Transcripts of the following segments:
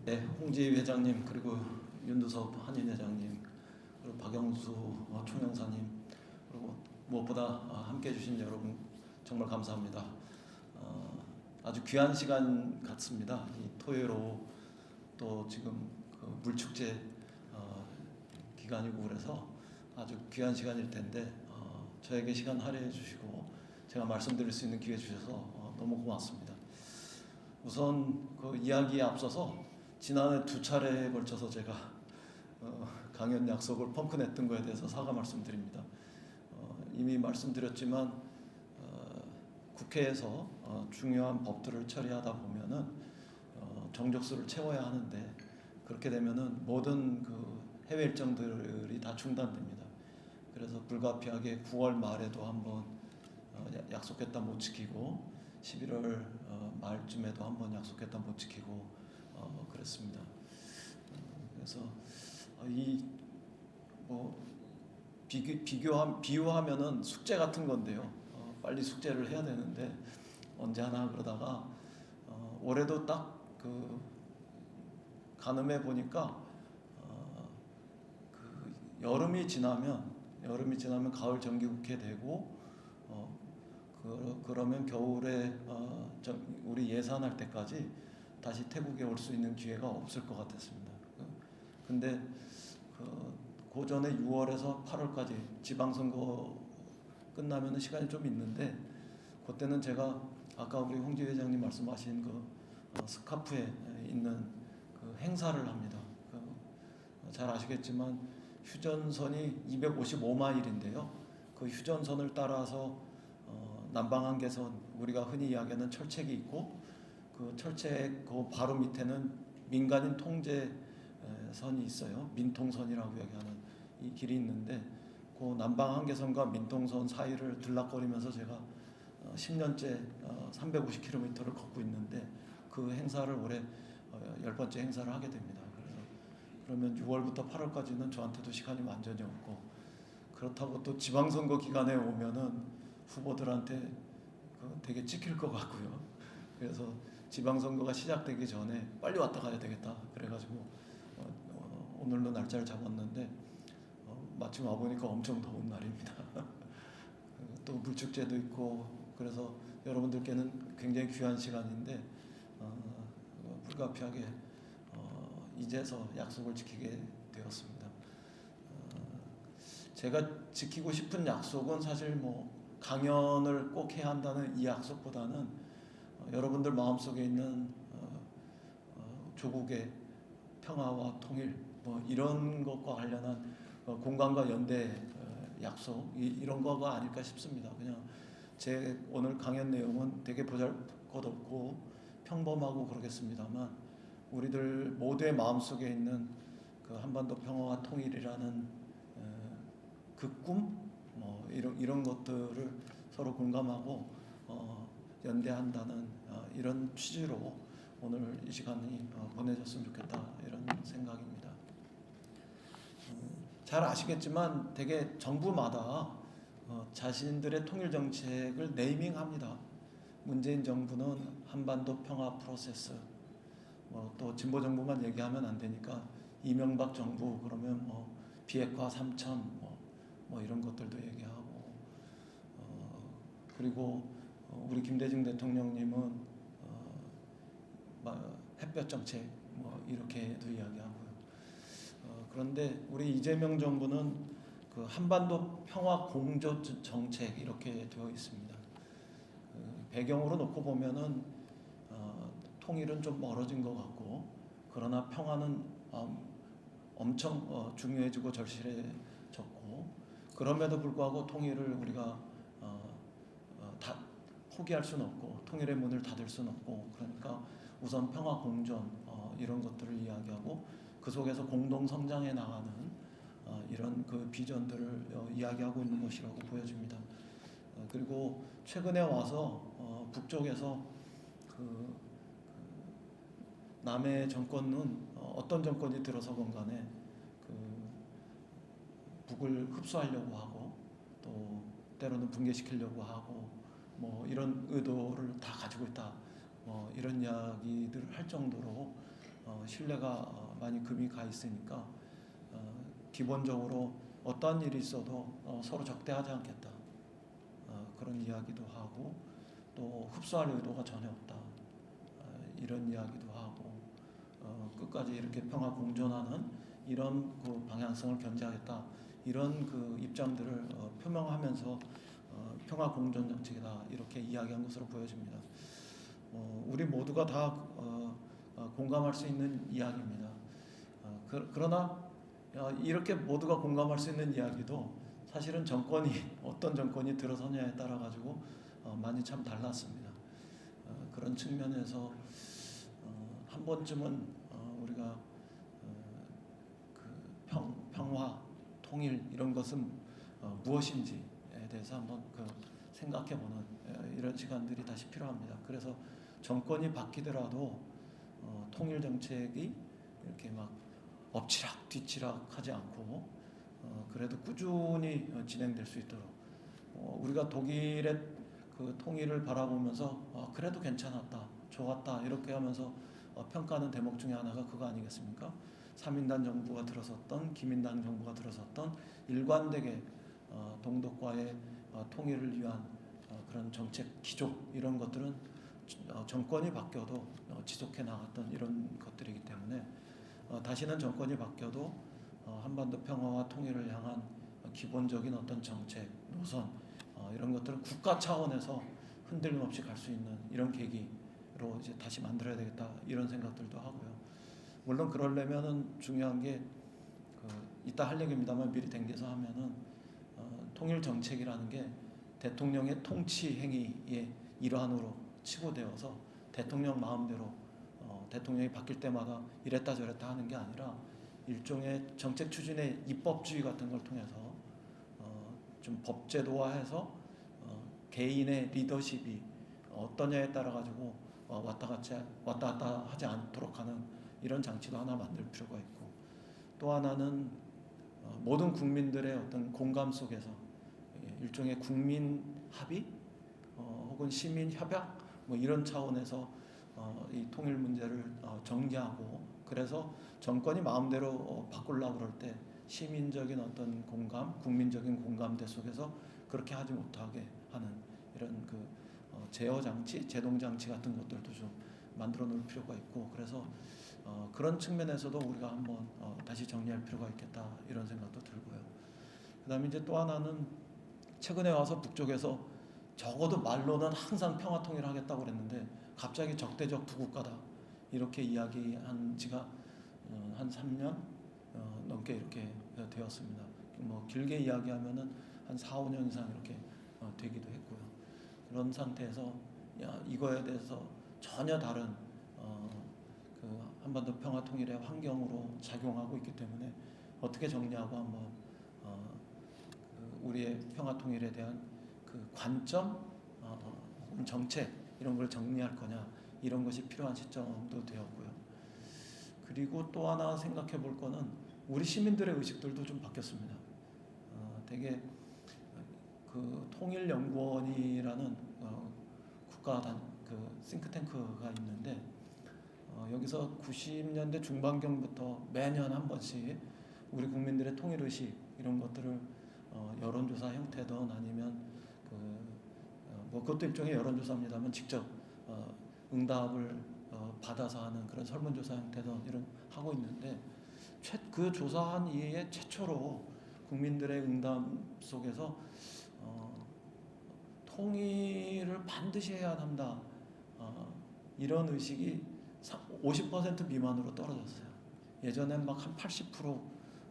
네, 홍지희 회장님, 그리고 윤두섭 한인회장님, 그리고 박영수 총영사님, 그리고 무엇보다 함께 해주신 여러분 정말 감사합니다. 아주 귀한 시간 같습니다. 이 토요일 오후 또 지금 그 물축제 기간이고 그래서 아주 귀한 시간일 텐데 저에게 시간 할애해 주시고 제가 말씀드릴 수 있는 기회 주셔서 너무 고맙습니다. 우선 그 이야기에 앞서서 지난해 2차례에 걸쳐서 제가 강연 약속을 펑크냈던 거에 대해서 사과 말씀드립니다. 이미 말씀드렸지만 국회에서 중요한 법들을 처리하다 보면은 정족수를 채워야 하는데 그렇게 되면은 모든 그 해외 일정들이 다 중단됩니다. 그래서 불가피하게 9월 말에도 한번 약속했다 못 지키고 11월 말쯤에도 한번 약속했다 못 지키고 그랬습니다. 그래서 비유하면은 숙제 같은 건데요. 빨리 숙제를 해야 되는데 언제 하나 그러다가 올해도 딱 그 가늠해 보니까 그 여름이 지나면 가을 정기국회 되고 그러면 겨울에 우리 예산할 때까지 다시 태국에 올 수 있는 기회가 없을 것 같았습니다. 근데 그 전에 6월에서 8월까지 지방선거 끝나면 시간이 좀 있는데 그때는 제가 아까 우리 홍지 회장님 말씀하신 그 스카프에 있는 그 행사를 합니다. 잘 아시겠지만 휴전선이 255마일인데요. 그 휴전선을 따라서 남방한계선 우리가 흔히 이야기하는 철책이 있고 그 철책 그 바로 밑에는 민간인 통제선이 있어요. 민통선이라고 이야기하는 이 길이 있는데 그 남방한계선과 민통선 사이를 들락거리면서 제가 10년째 350km를 걷고 있는데 그 행사를 올해 10번째 행사를 하게 됩니다. 그래서 그러면 6월부터 8월까지는 저한테도 시간이 완전히 없고 그렇다고 또 지방선거 기간에 오면은 후보들한테 되게 찍힐 것 같고요. 그래서 지방선거가 시작되기 전에 빨리 왔다 가야 되겠다. 그래가지고 오늘로 날짜를 잡았는데 마침 와보니까 엄청 더운 날입니다. 또 물축제도 있고 그래서 여러분들께는 굉장히 귀한 시간인데 불가피하게 이제서 약속을 지키게 되었습니다. 제가 지키고 싶은 약속은 사실 뭐 강연을 꼭 해야 한다는 이 약속보다는 여러분들 마음속에 있는 조국의 평화와 통일 뭐 이런 것과 관련한 공감과 연대 약속 이런 거가 아닐까 싶습니다. 그냥 제 오늘 강연 내용은 되게 보잘것없고 평범하고 그러겠습니다만 우리들 모두의 마음속에 있는 그 한반도 평화와 통일이라는 그 꿈 뭐 이런 것들을 서로 공감하고 연대한다는 이런 취지로 오늘 이 시간이 보내졌으면 좋겠다 이런 생각입니다. 잘 아시겠지만 되게 정부마다 자신들의 통일 정책을 네이밍합니다. 문재인 정부는 한반도 평화 프로세스, 또 진보 정부만 얘기하면 안 되니까 이명박 정부 그러면 비핵화 3천 뭐 이런 것들도 얘기하고 그리고 우리 김대중 대통령님은 햇볕 정책 뭐 이렇게도 이야기하고요. 그런데 우리 이재명 정부는 그 한반도 평화 공조 정책 이렇게 되어 있습니다. 배경으로 놓고 보면은 통일은 좀 멀어진 것 같고 그러나 평화는 엄청 중요해지고 절실해졌고 그럼에도 불구하고 통일을 우리가 다 포기할 수는 없고 통일의 문을 닫을 수는 없고 그러니까 우선 평화 공존 이런 것들을 이야기하고 그 속에서 공동 성장해 나가는 이런 그 비전들을 이야기하고 있는 것이라고 보여집니다. 그리고 최근에 와서 북쪽에서 그 남의 정권은 어떤 정권이 들어서건 간에 그 북을 흡수하려고 하고 또 때로는 붕괴시키려고 하고 뭐 이런 의도를 다 가지고 있다. 이런 이야기들을 할 정도로 신뢰가 많이 금이 가 있으니까 기본적으로 어떠한 일이 있어도 서로 적대하지 않겠다. 그런 이야기도 하고 또 흡수할 의도가 전혀 없다. 이런 이야기도 하고 끝까지 이렇게 평화 공존하는 이런 그 방향성을 견지하겠다. 이런 그 입장들을 표명하면서 평화 공존 정책이다 이렇게 이야기한 것으로 보여집니다. 우리 모두가 다 공감할 수 있는 이야기입니다. 그러나 이렇게 모두가 공감할 수 있는 이야기도 사실은 정권이 어떤 정권이 들어서냐에 따라 가지고 많이 참 달랐습니다. 그런 측면에서 한 번쯤은 우리가 그 평화, 통일 이런 것은 무엇인지에 대해서 한번 생각해보는 이런 시간들이 다시 필요합니다. 그래서 정권이 바뀌더라도 통일 정책이 이렇게 막 엎치락 뒤치락 하지 않고 그래도 꾸준히 진행될 수 있도록 우리가 독일의 그 통일을 바라보면서 그래도 괜찮았다, 좋았다 이렇게 하면서 평가하는 대목 중에 하나가 그거 아니겠습니까? 3인단 정부가 들어섰던 기민당 정부가 들어섰던 일관되게 동독과의 통일을 위한 그런 정책 기조 이런 것들은 정권이 바뀌어도 지속해 나갔던 이런 것들이기 때문에 다시는 정권이 바뀌어도 한반도 평화와 통일을 향한 기본적인 어떤 정책, 노선 이런 것들은 국가 차원에서 흔들림 없이 갈 수 있는 이런 계기로 이제 다시 만들어야 되겠다 이런 생각들도 하고요. 물론 그러려면은 중요한 게 이따 할 얘기입니다만 미리 댕겨서 하면은 통일 정책이라는 게 대통령의 통치 행위의 일환으로 치부되어서 대통령 마음대로 대통령이 바뀔 때마다 이랬다 저랬다 하는 게 아니라 일종의 정책 추진의 입법주의 같은 걸 통해서 좀 법제도화해서 개인의 리더십이 어떠냐에 따라 가지고 왔다 갔다 하지 않도록 하는 이런 장치도 하나 만들 필요가 있고 또 하나는 모든 국민들의 어떤 공감 속에서 일종의 국민 합의 혹은 시민 협약 뭐 이런 차원에서 이 통일 문제를 정리하고 그래서 정권이 마음대로 바꾸려고 그럴 때 시민적인 어떤 공감, 국민적인 공감대 속에서 그렇게 하지 못하게 하는 이런 그 제어 장치, 제동 장치 같은 것들도 좀 만들어 놓을 필요가 있고 그래서 그런 측면에서도 우리가 한번 다시 정리할 필요가 있겠다 이런 생각도 들고요. 그다음에 이제 또 하나는 최근에 와서 북쪽에서 적어도 말로는 항상 평화 통일하겠다고 그랬는데 갑자기 적대적 두 국가다 이렇게 이야기한 지가 한 3년 넘게 이렇게 되었습니다. 뭐 길게 이야기하면은 한 4, 5년 이상 이렇게 되기도 했고요. 그런 상태에서 이거에 대해서 전혀 다른 그 한반도 평화 통일의 환경으로 작용하고 있기 때문에 어떻게 정리하고 한번 우리의 평화 통일에 대한 그 관점, 정책 이런 걸 정리할 거냐 이런 것이 필요한 시점도 되었고요. 그리고 또 하나 생각해 볼 거는 우리 시민들의 의식들도 좀 바뀌었습니다. 되게 그 통일연구원이라는 국가단 그 싱크탱크가 있는데 여기서 90년대 중반경부터 매년 한 번씩 우리 국민들의 통일의식 이런 것들을 여론조사 형태든 아니면 뭐 그것도 일종의 여론조사입니다만 직접 응답을 받아서 하는 그런 설문조사 형태든 이런 하고 있는데 그 조사한 이후에 최초로 국민들의 응답 속에서 통일을 반드시 해야 한다 이런 의식이 50% 미만으로 떨어졌어요. 예전엔 막 한 80%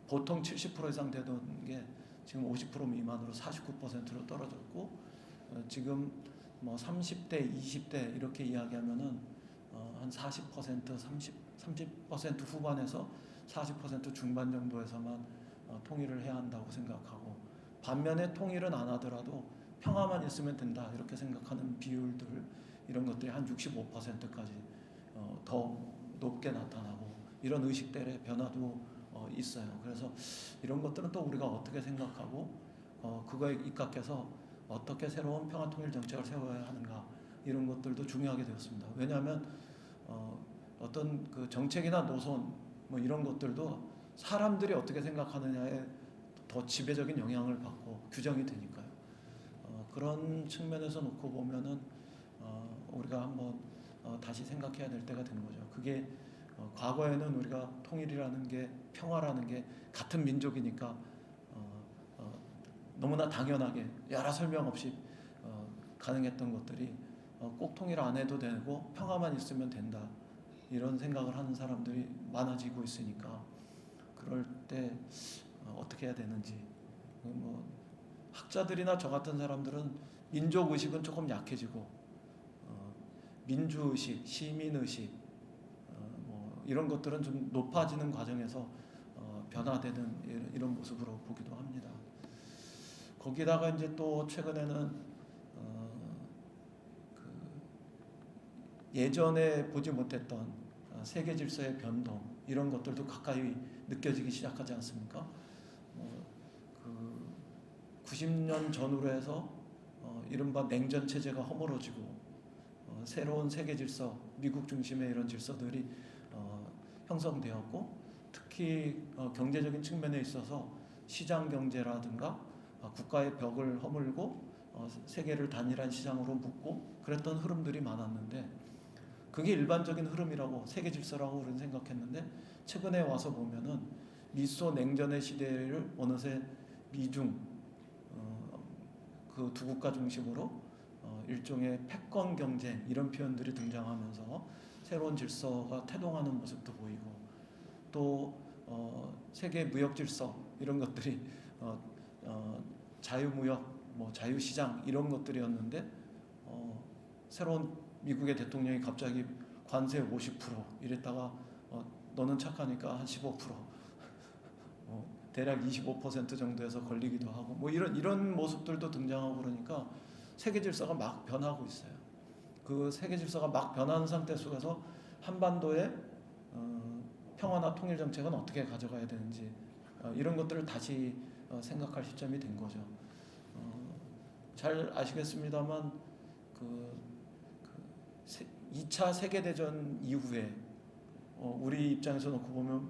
보통 70% 이상 되던 게 지금 50% 미만으로 49%로 떨어졌고 지금 뭐 30대, 20대 이렇게 이야기하면은 한 40%, 30% 후반에서 40% 중반 정도에서만 통일을 해야 한다고 생각하고 반면에 통일은 안 하더라도 평화만 있으면 된다 이렇게 생각하는 비율들 이런 것들이 한 65%까지 더 높게 나타나고 이런 의식들의 변화도 있어요. 그래서 이런 것들은 또 우리가 어떻게 생각하고 그거에 입각해서 어떻게 새로운 평화 통일 정책을 세워야 하는가 이런 것들도 중요하게 되었습니다. 왜냐하면 어떤 그 정책이나 노선 뭐 이런 것들도 사람들이 어떻게 생각하느냐에 더 지배적인 영향을 받고 규정이 되니까요. 그런 측면에서 놓고 보면은 우리가 한번 다시 생각해야 될 때가 되는 거죠. 그게 과거에는 우리가 통일이라는 게, 평화라는 게 같은 민족이니까 너무나 당연하게 여러 설명 없이 가능했던 것들이 꼭 통일 안 해도 되고 평화만 있으면 된다, 이런 생각을 하는 사람들이 많아지고 있으니까 그럴 때 어떻게 해야 되는지, 뭐 학자들이나 저 같은 사람들은 민족 의식은 조금 약해지고 민주 의식, 시민 의식 뭐 이런 것들은 좀 높아지는 과정에서 변화되는 이런 모습으로 보기도 합니다. 거기다가 이제 또 최근에는 예전에 보지 못했던 세계 질서의 변동, 이런 것들도 가까이 느껴지기 시작하지 않습니까? 그 90년 전후로 해서 이른바 냉전 체제가 허물어지고 새로운 세계 질서, 미국 중심의 이런 질서들이 형성되었고, 특히 경제적인 측면에 있어서 시장 경제라든가 국가의 벽을 허물고 세계를 단일한 시장으로 묶고 그랬던 흐름들이 많았는데, 그게 일반적인 흐름이라고, 세계 질서라고 우리는 생각했는데, 최근에 와서 보면은 미소 냉전의 시대를 어느새 미중 그 두 국가 중심으로 일종의 패권 경쟁, 이런 표현들이 등장하면서 새로운 질서가 태동하는 모습도 보이고, 또 세계 무역 질서 이런 것들이 자유무역, 뭐 자유시장 이런 것들이었는데 새로운 미국의 대통령이 갑자기 관세 50% 이랬다가 너는 착하니까 한 15%, 대략 25% 정도에서 걸리기도 하고, 뭐 이런 모습들도 등장하고, 그러니까 세계 질서가 막 변하고 있어요. 그 세계 질서가 막 변하는 상태 속에서 한반도의 평화나 통일 정책은 어떻게 가져가야 되는지, 이런 것들을 다시 생각할 시점이 된 거죠. 잘 아시겠습니다만 그 2차 세계대전 이후에 우리 입장에서 놓고 보면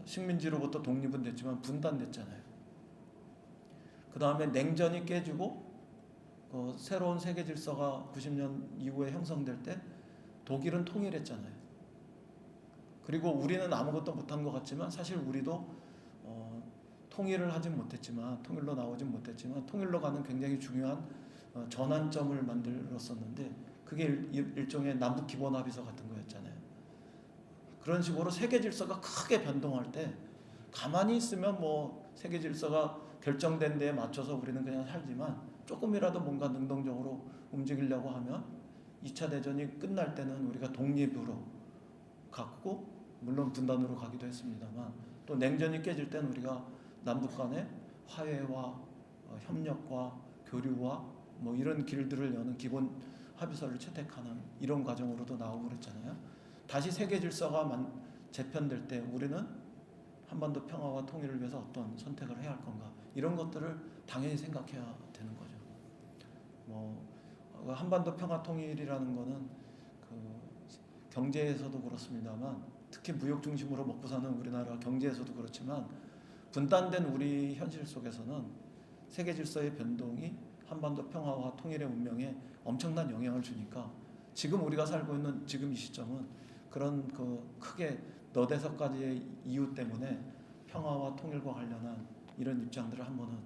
식민지로부터 독립은 됐지만 분단됐잖아요. 그 다음에 냉전이 깨지고 새로운 세계 질서가 90년 이후에 형성될 때 독일은 통일했잖아요. 그리고 우리는 아무것도 못한 것 같지만 사실 우리도 통일을 하진 못했지만, 통일로 나오진 못했지만 통일로 가는 굉장히 중요한 전환점을 만들었었는데, 그게 일종의 남북 기본 합의서 같은 거였잖아요. 그런 식으로 세계 질서가 크게 변동할 때 가만히 있으면 뭐 세계 질서가 결정된 데에 맞춰서 우리는 그냥 살지만, 조금이라도 뭔가 능동적으로 움직이려고 하면 2차 대전이 끝날 때는 우리가 독립으로 갔고, 물론 분단으로 가기도 했습니다만, 또 냉전이 깨질 때는 우리가 남북 간의 화해와 협력과 교류와 뭐 이런 길들을 여는 기본 합의서를 채택하는 이런 과정으로도 나오고 그랬잖아요. 다시 세계 질서가 재편될 때 우리는 한반도 평화와 통일을 위해서 어떤 선택을 해야 할 건가, 이런 것들을 당연히 생각해야 되는 거죠. 뭐 한반도 평화 통일이라는 거는 그 경제에서도 그렇습니다만, 특히 무역 중심으로 먹고 사는 우리나라 경제에서도 그렇지만, 분단된 우리 현실 속에서는 세계 질서의 변동이 한반도 평화와 통일의 운명에 엄청난 영향을 주니까, 지금 우리가 살고 있는 지금 이 시점은 그런 그 크게 너댓 가지의 이유 때문에 평화와 통일과 관련한 이런 입장들을 한번은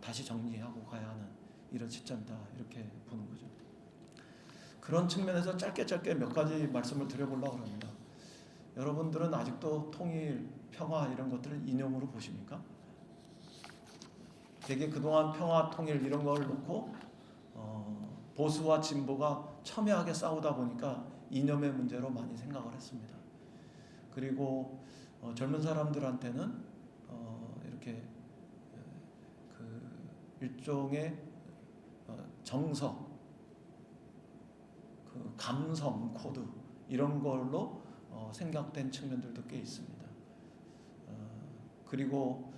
다시 정리하고 가야 하는 이런 시점이다, 이렇게 보는 거죠. 그런 측면에서 짧게 몇 가지 말씀을 드려보려고 합니다. 여러분들은 아직도 통일, 평화 이런 것들을 이념으로 보십니까? 되게 그동안 평화, 통일 이런 걸 놓고 보수와 진보가 첨예하게 싸우다 보니까 이념의 문제로 많이 생각을 했습니다. 그리고 젊은 사람들한테는 이렇게 그 일종의 정서, 그 감성 코드 이런 걸로 생각된 측면들도 꽤 있습니다. 그리고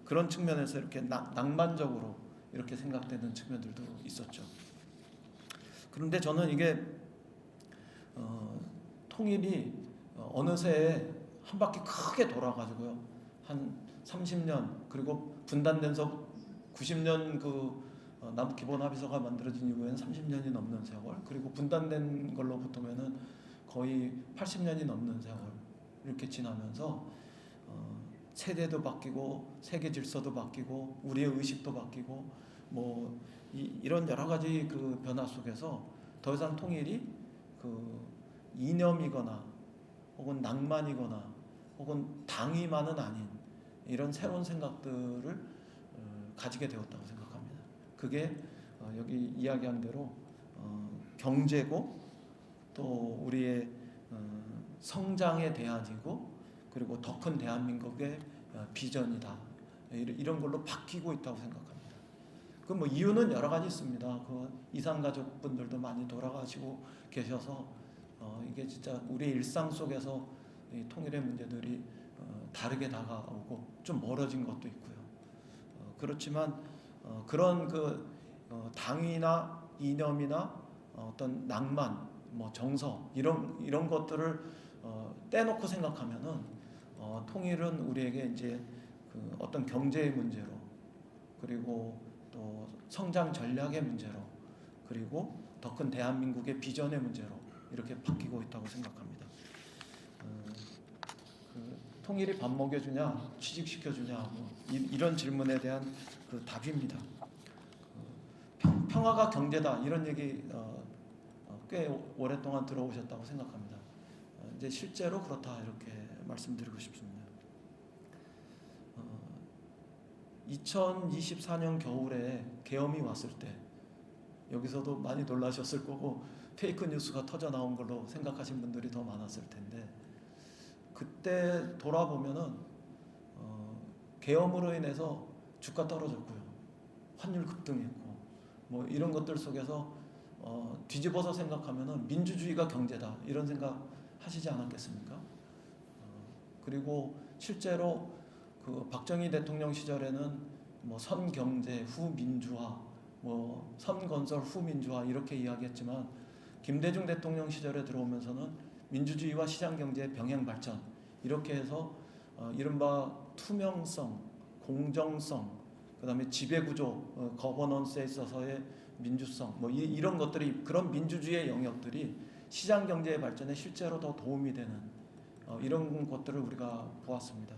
그런 측면에서 이렇게 낭만적으로 이렇게 생각되는 측면들도 있었죠. 그런데 저는 이게 통일이 어느새 한 바퀴 크게 돌아가지고요. 한 30년 그리고 분단돼서 90년 남북 기본 합의서가 만들어진 이후에는 30년이 넘는 세월, 그리고 분단된 걸로부터면은 거의 80년이 넘는 세월 이렇게 지나면서 세대도 바뀌고 세계 질서도 바뀌고 우리의 의식도 바뀌고 뭐 이런 여러 가지 그 변화 속에서 더 이상 통일이 이념이거나 혹은 낭만이거나 혹은 당위만은 아닌 이런 새로운 생각들을 가지게 되었다고 생각합니다. 그게 여기 이야기한 대로 경제고 또 우리의 성장의 대안이고 그리고 더 큰 대한민국의 비전이다. 이런 걸로 바뀌고 있다고 생각합니다. 그 뭐 이유는 여러 가지 있습니다. 그 이산 가족분들도 많이 돌아가시고 계셔서 이게 진짜 우리 일상 속에서 이 통일의 문제들이 다르게 다가오고 좀 멀어진 것도 있고요. 그렇지만 그런 당위나 이념이나 어떤 낭만, 뭐 정서 이런 것들을 떼놓고 생각하면은 통일은 우리에게 이제 어떤 경제의 문제로 그리고 또 성장 전략의 문제로 그리고 더 큰 대한민국의 비전의 문제로 이렇게 바뀌고 있다고 생각합니다. 통일이 밥 먹여주냐, 취직시켜주냐, 뭐 이런 질문에 대한 답입니다. 평화가 경제다 이런 얘기 꽤 오랫동안 들어오셨다고 생각합니다. 이제 실제로 그렇다 이렇게 말씀드리고 싶습니다. 2024년 겨울에 계엄이 왔을 때 여기서도 많이 놀라셨을 거고 페이크 뉴스가 터져 나온 걸로 생각하신 분들이 더 많았을 텐데 그때 돌아보면은 계엄으로 인해서 주가 떨어졌고요, 환율 급등했고 뭐 이런 것들 속에서 뒤집어서 생각하면은 민주주의가 경제다 이런 생각 하시지 않았겠습니까? 그리고 실제로 박정희 대통령 시절에는 뭐 선경제 후 민주화, 뭐 선건설 후 민주화 이렇게 이야기했지만 김대중 대통령 시절에 들어오면서는 민주주의와 시장경제의 병행 발전 이렇게 해서 이른바 투명성, 공정성, 그다음에 지배구조, 거버넌스에 있어서의 민주성, 뭐 이런 것들이 그런 민주주의의 영역들이 시장경제의 발전에 실제로 더 도움이 되는 이런 것들을 우리가 보았습니다.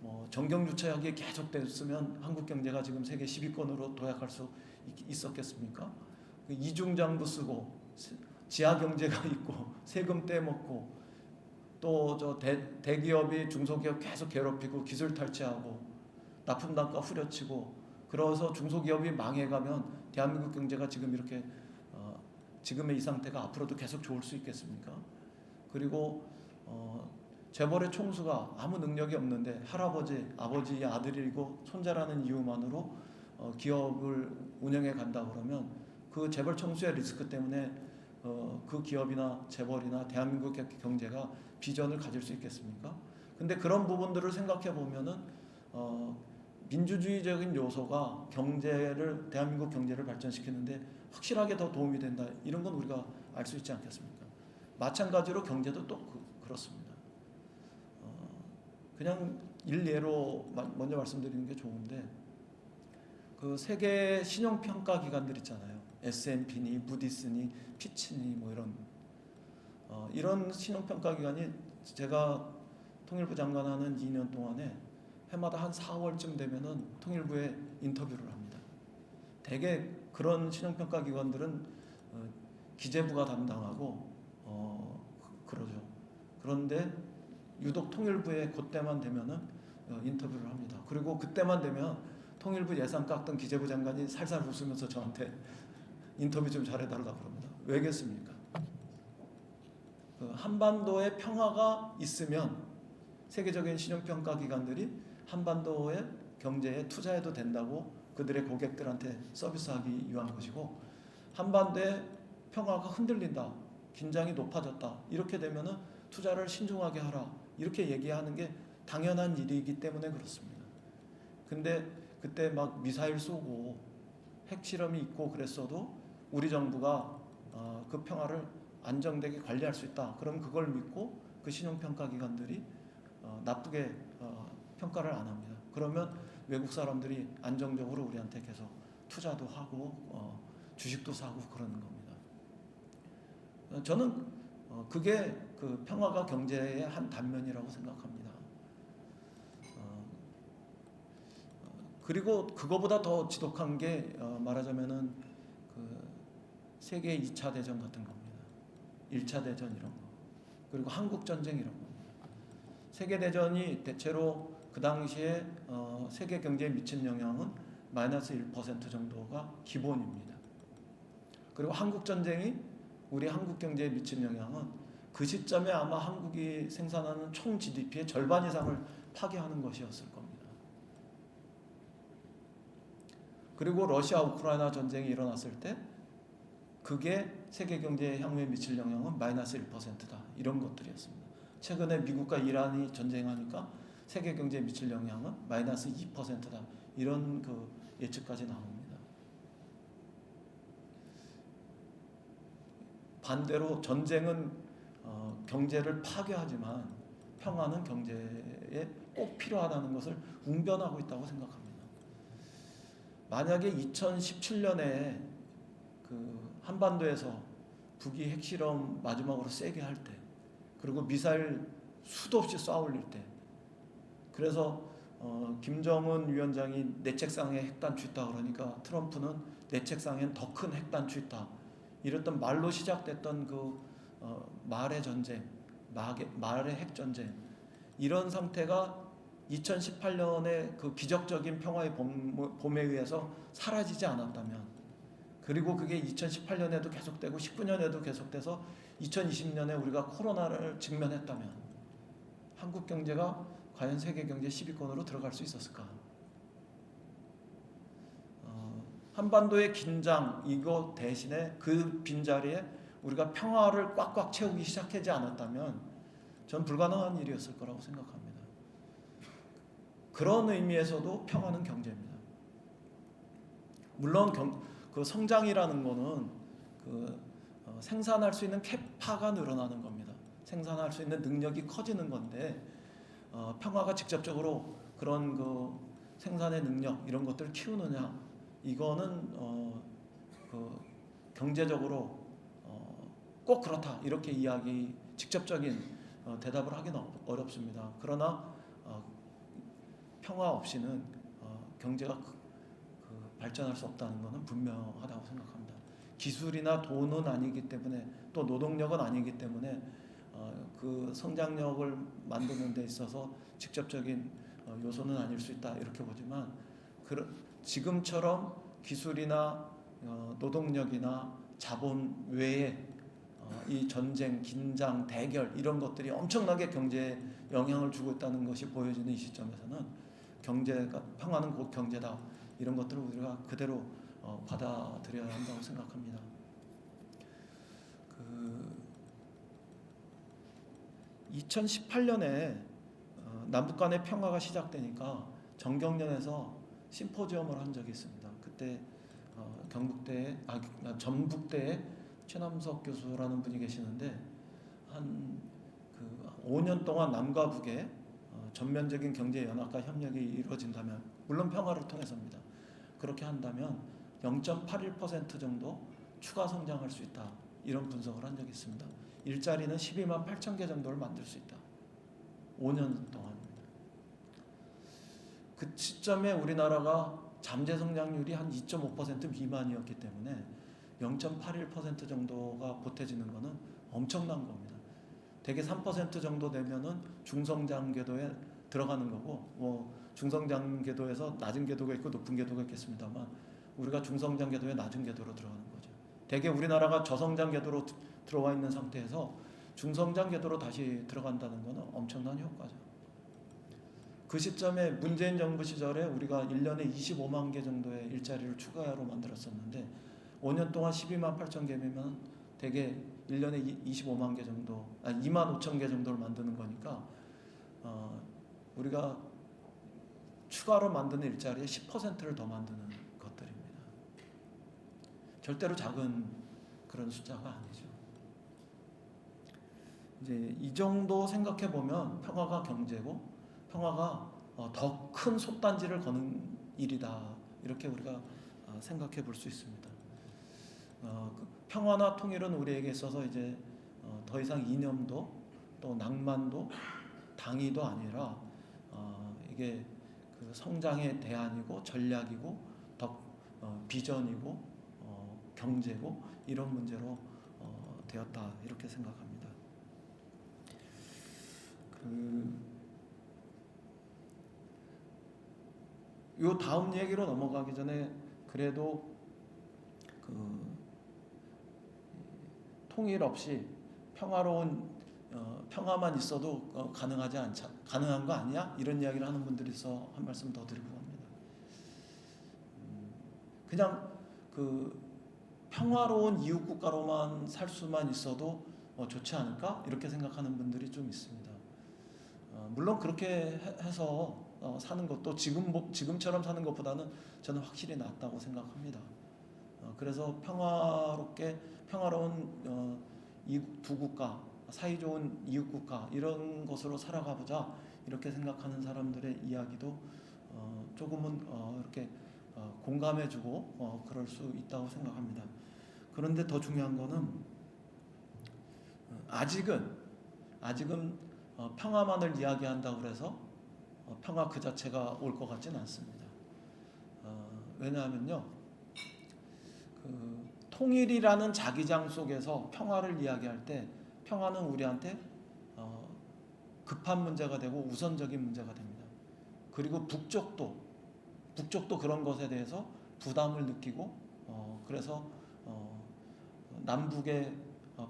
뭐 정경유착이 계속됐으면 한국 경제가 지금 세계 10위권으로 도약할 수 있었겠습니까? 이중장부 쓰고 지하경제가 있고 세금 떼먹고 또 대기업이 중소기업 계속 괴롭히고 기술 탈취하고 납품단가 후려치고 그래서 중소기업이 망해가면 대한민국 경제가 지금 이렇게 지금의 이 상태가 앞으로도 계속 좋을 수 있겠습니까? 그리고 재벌의 총수가 아무 능력이 없는데 할아버지, 아버지의 아들이고 손자라는 이유만으로 기업을 운영해 간다 그러면 그 재벌 총수의 리스크 때문에 그 기업이나 재벌이나 대한민국 경제가 비전을 가질 수 있겠습니까? 근데 그런 부분들을 생각해 보면은 민주주의적인 요소가 대한민국 경제를 발전시키는데 확실하게 더 도움이 된다. 이런 건 우리가 알 수 있지 않겠습니까? 마찬가지로 경제도 또 그렇습니다. 그냥 일례로 먼저 말씀드리는 게 좋은데 그 세계 신용평가 기관들 있잖아요. S&P니 무디스니 피치니 뭐 이런 신용평가 기관이 제가 통일부 장관하는 2년 동안에 해마다 한 4월쯤 되면은 통일부에 인터뷰를 합니다. 대개 그런 신용평가 기관들은 기재부가 담당하고 그러죠. 그런데 유독 통일부에 그때만 되면은 인터뷰를 합니다. 그리고 그때만 되면 통일부 예산 깎던 기재부 장관이 살살 웃으면서 저한테 인터뷰 좀 잘해달라고 그럽니다. 왜겠습니까? 한반도에 평화가 있으면 세계적인 신용평가 기관들이 한반도의 경제에 투자해도 된다고 그들의 고객들한테 서비스하기 위한 것이고, 한반도의 평화가 흔들린다, 긴장이 높아졌다, 이렇게 되면은 투자를 신중하게 하라, 이렇게 얘기하는 게 당연한 일이기 때문에 그렇습니다. 근데 그때 막 미사일 쏘고 핵실험이 있고 그랬어도 우리 정부가 그 평화를 안정되게 관리할 수 있다. 그럼 그걸 믿고 그 신용평가기관들이 나쁘게 평가를 안 합니다. 그러면 외국 사람들이 안정적으로 우리한테 계속 투자도 하고 주식도 사고 그러는 겁니다. 저는 그게 그 평화가 경제의 한 단면이라고 생각합니다. 그리고 그거보다 더 지독한 게 말하자면은 그 세계 2차 대전 같은 겁니다. 1차 대전 이런 거. 그리고 한국 전쟁 이런 겁니다. 세계 대전이 대체로 그 당시에 세계 경제에 미친 영향은 마이너스 1% 정도가 기본입니다. 그리고 한국 전쟁이 우리 한국 경제에 미친 영향은 그 시점에 아마 한국이 생산하는 총 GDP의 절반 이상을 파괴하는 것이었을 겁니다. 그리고 러시아 우크라이나 전쟁이 일어났을 때 그게 세계 경제에 향후에 미칠 영향은 마이너스 1%다. 이런 것들이었습니다. 최근에 미국과 이란이 전쟁하니까 세계 경제에 미칠 영향은 마이너스 2%다. 이런 그 예측까지 나옵니다. 반대로 전쟁은 경제를 파괴하지만 평화는 경제에 꼭 필요하다는 것을 웅변하고 있다고 생각합니다. 만약에 2017년에 그 한반도에서 북이 핵실험 마지막으로 세게 할 때, 그리고 미사일 수도 없이 쏴 올릴 때, 그래서 김정은 위원장이 내 책상에 핵단추 있다 그러니까 트럼프는 내 책상엔 더 큰 핵단추 있다. 이랬던 말로 시작됐던 그 말의 전쟁, 말의 핵전쟁, 이런 상태가 2018년에 그 기적적인 평화의 봄에 의해서 사라지지 않았다면, 그리고 그게 2018년에도 계속되고 19년에도 계속돼서 2020년에 우리가 코로나를 직면했다면 한국 경제가 과연 세계 경제 10위권으로 들어갈 수 있었을까? 한반도의 긴장 이거 대신에 그 빈자리에 우리가 평화를 꽉꽉 채우기 시작하지 않았다면 전 불가능한 일이었을 거라고 생각합니다. 그런 의미에서도 평화는 경제입니다. 물론 그 성장이라는 거는 그 생산할 수 있는 캐파가 늘어나는 겁니다. 생산할 수 있는 능력이 커지는 건데 평화가 직접적으로 그런 그 생산의 능력 이런 것들을 키우느냐, 이거는 그 경제적으로 꼭 그렇다 이렇게 직접적인 대답을 하기는 어렵습니다. 그러나 평화 없이는 경제가 발전할 수 없다는 것은 분명하다고 생각합니다. 기술이나 돈은 아니기 때문에, 또 노동력은 아니기 때문에 그 성장력을 만드는 데 있어서 직접적인 요소는 아닐 수 있다 이렇게 보지만, 지금처럼 기술이나 노동력이나 자본 외에 이 전쟁, 긴장, 대결 이런 것들이 엄청나게 경제에 영향을 주고 있다는 것이 보여지는 이 시점에서는 평화는 곧 경제다, 이런 것들을 우리가 그대로 받아들여야 한다고 생각합니다. 2018년에 남북 간의 평화가 시작되니까 정경련에서 심포지엄을 한 적이 있습니다. 그때 전북대에 최남석 교수라는 분이 계시는데 한 5년 동안 남과 북의 전면적인 경제 연합과 협력이 이루어진다면, 물론 평화를 통해서입니다. 그렇게 한다면 0.81% 정도 추가 성장할 수 있다, 이런 분석을 한 적이 있습니다. 일자리는 12만 8천 개 정도를 만들 수 있다. 5년 동안입니다. 그 시점에 우리나라가 잠재 성장률이 한 2.5% 미만이었기 때문에 0.81% 정도가 보태지는 것은 엄청난 겁니다. 대개 3% 정도 되면은 중성장 궤도에 들어가는 거고, 중성장 궤도에서 낮은 궤도가 있고 높은 궤도가 있겠습니다만 우리가 중성장 궤도에 낮은 궤도로 들어가는 거죠. 대개 우리나라가 저성장 궤도로 들어와 있는 상태에서 중성장 궤도로 다시 들어간다는 것은 엄청난 효과죠. 그 시점에 문재인 정부 시절에 우리가 1년에 25만 개 정도의 일자리를 추가로 만들었었는데 5년 동안 12만 8천 개면 대개 1년에 25만 개 정도, 2만 5천 개 정도를 만드는 거니까 우리가 추가로 만드는 일자리의 10%를 더 만드는 것들입니다. 절대로 작은 그런 숫자가 아니죠. 이제 이 정도 생각해 보면 평화가 경제고 평화가 더 큰 속단지를 거는 일이다, 이렇게 우리가 생각해 볼 수 있습니다. 그 평화나 통일은 우리에게 있어서 이제 더 이상 이념도 또 낭만도 당위도 아니라 이게 그 성장의 대안이고 전략이고 더 비전이고 경제고 이런 문제로 되었다, 이렇게 생각합니다. 요 다음 얘기로 넘어가기 전에 그래도 그 통일 없이 평화로운 평화만 있어도 가능한 거 아니야? 이런 이야기를 하는 분들이 있어 한 말씀 더 드리고 갑니다. 그냥 그 평화로운 이웃 국가로만 살 수만 있어도 좋지 않을까? 이렇게 생각하는 분들이 좀 있습니다. 물론 그렇게 해서 사는 것도 지금처럼 사는 것보다는 저는 확실히 낫다고 생각합니다. 그래서 평화로운 이두 국가, 사이좋은 이웃 국가 이런 것으로 살아가 보자, 이렇게 생각하는 사람들의 이야기도 조금은 이렇게 공감해주고 그럴 수 있다고 생각합니다. 그런데 더 중요한 거는 아직은 평화만을 이야기한다고 해서 평화 그 자체가 올 것 같지는 않습니다. 왜냐하면요, 그 통일이라는 자기장 속에서 평화를 이야기할 때 평화는 우리한테 급한 문제가 되고 우선적인 문제가 됩니다. 그리고 북쪽도 그런 것에 대해서 부담을 느끼고 그래서 남북의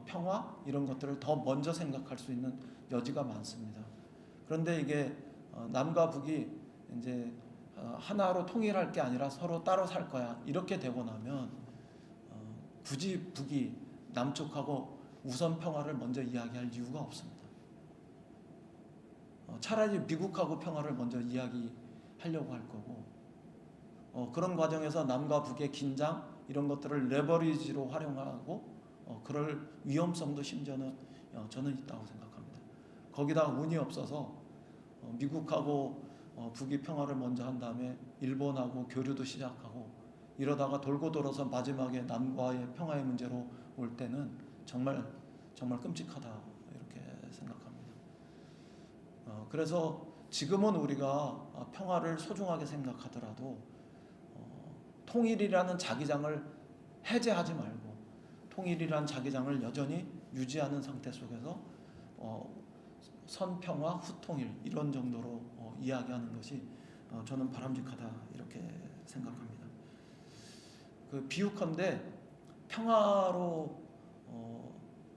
평화 이런 것들을 더 먼저 생각할 수 있는 여지가 많습니다. 그런데 이게 남과 북이 이제 하나로 통일할 게 아니라 서로 따로 살 거야, 이렇게 되고 나면 굳이 북이 남쪽하고 우선 평화를 먼저 이야기할 이유가 없습니다. 차라리 미국하고 평화를 먼저 이야기하려고 할 거고 그런 과정에서 남과 북의 긴장 이런 것들을 레버리지로 활용하고 그럴 위험성도 심지어는 저는 있다고 생각합니다. 거기다 운이 없어서 미국하고 북이 평화를 먼저 한 다음에 일본하고 교류도 시작하고 이러다가 돌고 돌아서 마지막에 남과의 평화의 문제로 올 때는 정말 끔찍하다, 이렇게 생각합니다. 그래서 지금은 우리가 평화를 소중하게 생각하더라도 통일이라는 자기장을 해제하지 말고 통일이라는 자기장을 여전히 유지하는 상태 속에서 선평화 후통일 이런 정도로 이야기하는 것이 저는 바람직하다, 이렇게 생각합니다. 그 비유컨대 평화로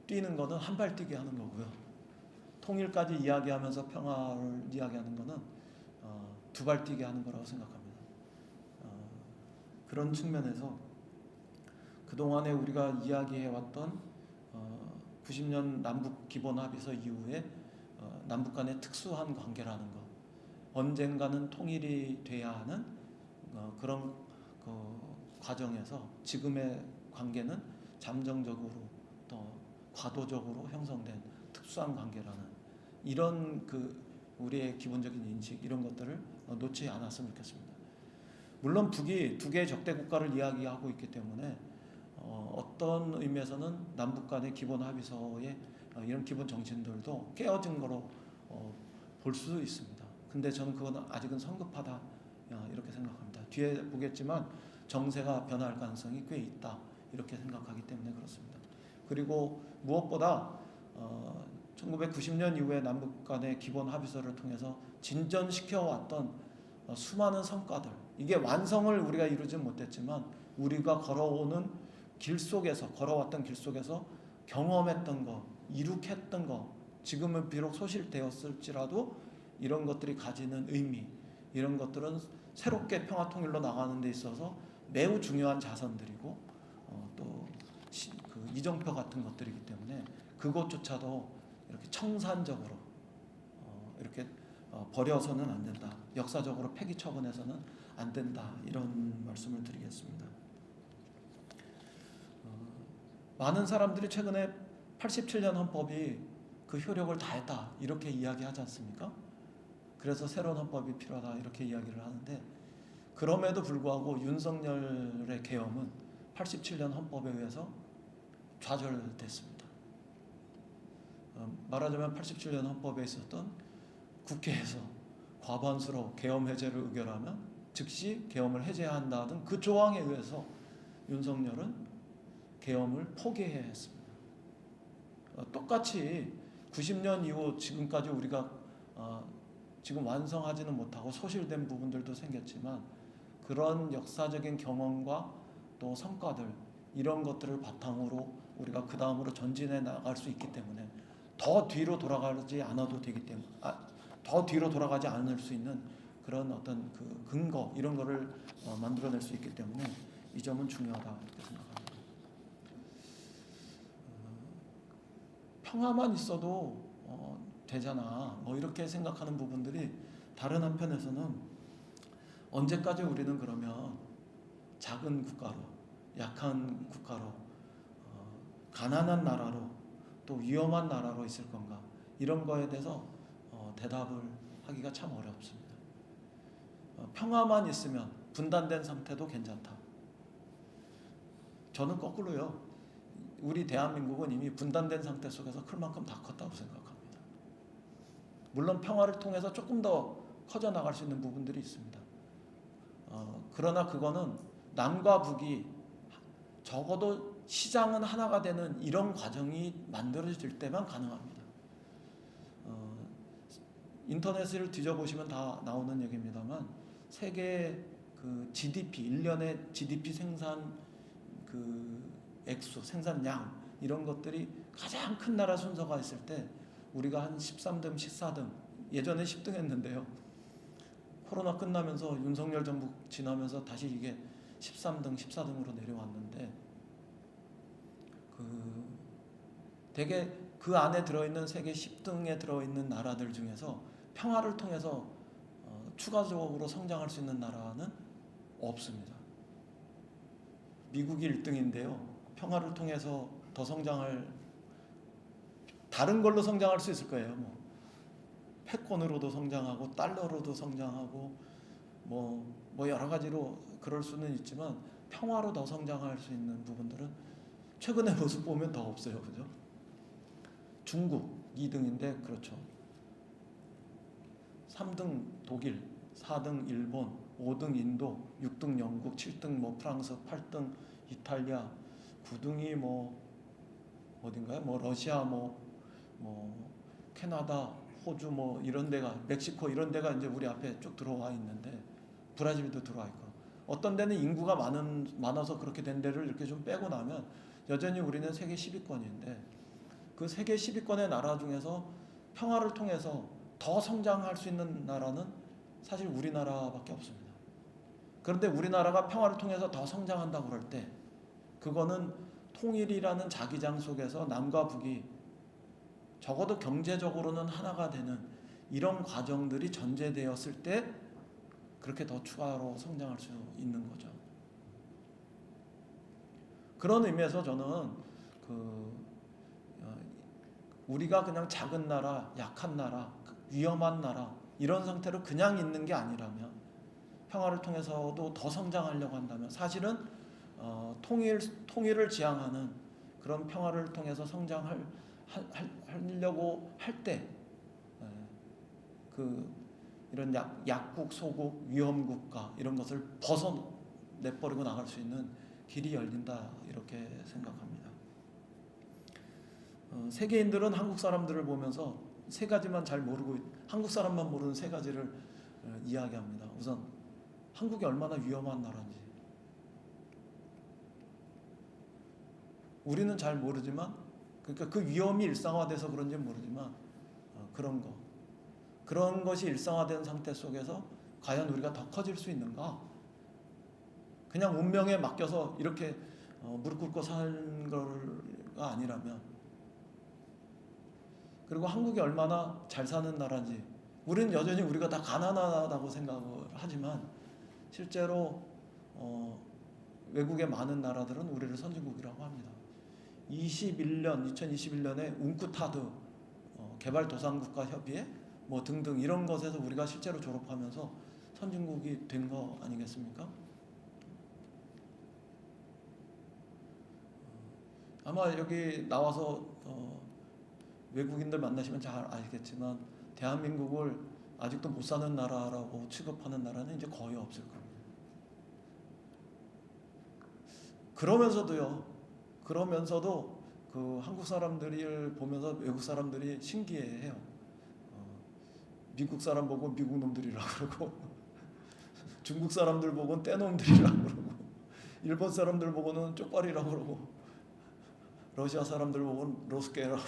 뛰는 거는 한 발 뛰게 하는 거고요, 통일까지 이야기하면서 평화를 이야기하는 거는 두 발 뛰게 하는 거라고 생각합니다. 그런 측면에서 그동안에 우리가 이야기해왔던 90년 남북 기본 합의서 이후에 남북 간의 특수한 관계라는 것, 언젠가는 통일이 돼야 하는 그런 과정에서 지금의 관계는 잠정적으로 또 과도적으로 형성된 특수한 관계라는 이런 우리의 기본적인 인식, 이런 것들을 놓지 않았으면 좋겠습니다. 물론 북이 두 개의 적대 국가를 이야기하고 있기 때문에 어떤 의미에서는 남북 간의 기본 합의서의 이런 기본 정신들도 깨어진 거로 볼 수 있습니다. 근데 저는 그건 아직은 성급하다, 이렇게 생각합니다. 뒤에 보겠지만 정세가 변할 가능성이 꽤 있다, 이렇게 생각하기 때문에 그렇습니다. 그리고 무엇보다 1990년 이후에 남북 간의 기본 합의서를 통해서 진전시켜왔던 수많은 성과들, 이게 완성을 우리가 이루지 못했지만 우리가 걸어왔던 길 속에서 경험했던 거, 이룩했던 거, 지금은 비록 소실되었을지라도 이런 것들이 가지는 의미, 이런 것들은 새롭게 평화통일로 나가는 데 있어서 매우 중요한 자산들이고 또 이정표 같은 것들이기 때문에 그것조차도 이렇게 청산적으로 이렇게 버려서는 안 된다, 역사적으로 폐기 처분해서는 안 된다, 이런 말씀을 드리겠습니다. 많은 사람들이 최근에 87년 헌법이 그 효력을 다했다 이렇게 이야기하지 않습니까? 그래서 새로운 헌법이 필요하다 이렇게 이야기를 하는데, 그럼에도 불구하고 윤석열의 계엄은 87년 헌법에 의해서 좌절됐습니다. 말하자면 87년 헌법에 있었던 국회에서 과반수로 계엄 해제를 의결하면 즉시 계엄을 해제해야 한다는 그 조항에 의해서 윤석열은 계엄을 포기해야 했습니다. 똑같이 90년 이후 지금까지 우리가 지금 완성하지는 못하고 소실된 부분들도 생겼지만, 그런 역사적인 경험과 또 성과들, 이런 것들을 바탕으로 우리가 그 다음으로 전진해 나갈 수 있기 때문에 더 뒤로 돌아가지 않아도 되기 때문에 더 뒤로 돌아가지 않을 수 있는 그런 어떤 그 근거, 이런 거를 만들어낼 수 있기 때문에 이 점은 중요하다 이렇게 생각합니다. 평화만 있어도 되잖아 뭐 이렇게 생각하는 부분들이, 다른 한편에서는 언제까지 우리는 그러면 작은 국가로, 약한 국가로, 가난한 나라로, 또 위험한 나라로 있을 건가, 이런 거에 대해서 대답을 하기가 참 어렵습니다. 평화만 있으면 분단된 상태도 괜찮다. 저는 거꾸로요. 우리 대한민국은 이미 분단된 상태 속에서 클 만큼 다 컸다고 생각합니다. 물론 평화를 통해서 조금 더 커져나갈 수 있는 부분들이 있습니다. 그러나 그거는 남과 북이 적어도 시장은 하나가 되는 이런 과정이 만들어질 때만 가능합니다. 인터넷을 뒤져보시면 다 나오는 얘기입니다만, 세계 그 GDP, 1년의 GDP 생산 그 액수, 생산량, 이런 것들이 가장 큰 나라 순서가 있을 때 우리가 한 13등, 14등, 예전에 10등 했는데요. 코로나 끝나면서 윤석열 정부 지나면서 다시 이게 13등, 14등으로 내려왔는데, 되게 그 안에 들어있는 세계 10등에 들어있는 나라들 중에서 평화를 통해서 추가적으로 성장할 수 있는 나라는 없습니다. 미국이 1등인데요. 평화를 통해서 더 성장할, 다른 걸로 성장할 수 있을 거예요. 뭐 패권으로도 성장하고 달러로도 성장하고 뭐 여러 가지로 그럴 수는 있지만, 평화로 더 성장할 수 있는 부분들은 최근의 모습 보면 더 없어요. 그죠? 중국 2등인데 그렇죠. 3등 독일, 4등 일본, 5등 인도, 6등 영국, 7등 뭐 프랑스, 8등 이탈리아, 9등이 뭐 어딘가요? 뭐 러시아, 뭐 캐나다, 호주, 뭐 이런 데가, 멕시코 이런 데가 이제 우리 앞에 쭉 들어와 있는데, 브라질도 들어와 있고, 어떤 데는 인구가 많아서 그렇게 된 데를 이렇게 좀 빼고 나면 여전히 우리는 세계 10위권인데, 그 세계 10위권의 나라 중에서 평화를 통해서 더 성장할 수 있는 나라는 사실 우리나라밖에 없습니다. 그런데 우리나라가 평화를 통해서 더 성장한다고 그럴 때, 그거는 통일이라는 자기장 속에서 남과 북이 적어도 경제적으로는 하나가 되는 이런 과정들이 전제되었을 때 그렇게 더 추가로 성장할 수 있는 거죠. 그런 의미에서 저는 우리가 그냥 작은 나라, 약한 나라, 위험한 나라, 이런 상태로 그냥 있는 게 아니라면, 평화를 통해서도 더 성장하려고 한다면, 사실은 통일을 지향하는 그런 평화를 통해서 성장하려고 할 때, 이런 약국, 소국, 위험국가 이런 것을 벗어내버리고 나갈 수 있는 길이 열린다 이렇게 생각합니다. 세계인들은 한국 사람들을 보면서 세 가지만 잘 모르고, 한국 사람만 모르는 세 가지를 이야기합니다. 우선 한국이 얼마나 위험한 나라인지 우리는 잘 모르지만, 그러니까 그 위험이 일상화돼서 그런지는 모르지만 그런 것이 일상화된 상태 속에서 과연 우리가 더 커질 수 있는가? 그냥 운명에 맡겨서 이렇게 무릎 꿇고 사는 거가 아니라면, 그리고 한국이 얼마나 잘 사는 나라인지, 우리는 여전히 우리가 다 가난하다고 생각을 하지만 실제로 외국의 많은 나라들은 우리를 선진국이라고 합니다. 2021년에 웅쿠타드 개발도상국가 협의회 뭐 등등 이런 것에서 우리가 실제로 졸업하면서 선진국이 된 거 아니겠습니까? 아마 여기 나와서 외국인들 만나시면 잘 알겠지만 대한민국을 아직도 못 사는 나라라고 취급하는 나라는 이제 거의 없을 겁니다. 그러면서도 그 한국 사람들을 보면서 외국 사람들이 신기해해요. 미국 사람 보고 미국 놈들이라고 그러고 중국 사람들 보고는 떼놈들이라고 그러고 일본 사람들 보고는 쪽발이라고 그러고 러시아 사람들 보고는 로스케라고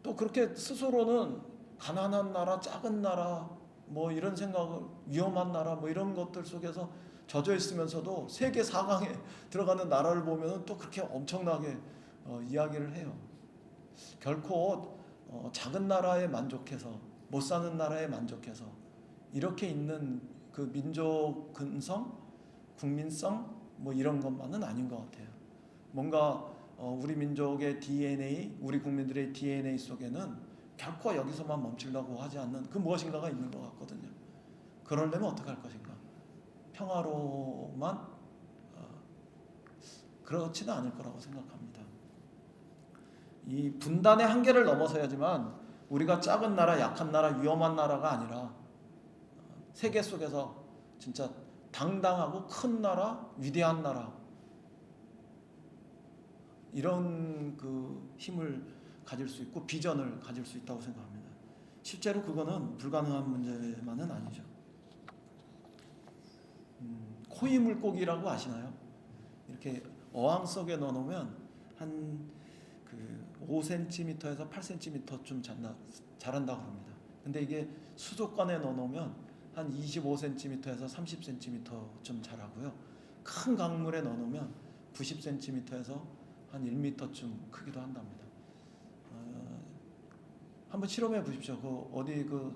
또 그렇게 스스로는 가난한 나라, 작은 나라 뭐 이런 생각을 위험한 나라 뭐 이런 것들 속에서 젖어 있으면서도 세계 4강에 들어가는 나라를 보면 또 그렇게 엄청나게 이야기를 해요. 결코 작은 나라에 만족해서 못 사는 나라에 만족해서 이렇게 있는 그 민족 근성, 국민성 뭐 이런 것만은 아닌 것 같아요. 뭔가 우리 민족의 DNA, 우리 국민들의 DNA 속에는 결코 여기서만 멈추려고 하지 않는 그 무엇인가가 있는 것 같거든요. 그러려면 어떻게 할 것인가? 평화로만 그렇지는 않을 거라고 생각합니다. 이 분단의 한계를 넘어서야지만 우리가 작은 나라, 약한 나라, 위험한 나라가 아니라 세계 속에서 진짜 당당하고 큰 나라, 위대한 나라 이런 그 힘을 가질 수 있고 비전을 가질 수 있다고 생각합니다. 실제로 그거는 불가능한 문제만은 아니죠. 코이 물고기라고 아시나요? 이렇게 어항 속에 넣어놓으면 한 그 5cm에서 8cm쯤 자란다고 합니다. 근데 이게 수족관에 넣어놓으면 한 25cm에서 30cm쯤 자라고요. 큰 강물에 넣어놓으면 90cm에서 한 1m쯤 크기도 한답니다. 한번 실험해 보십시오. 그 어디 그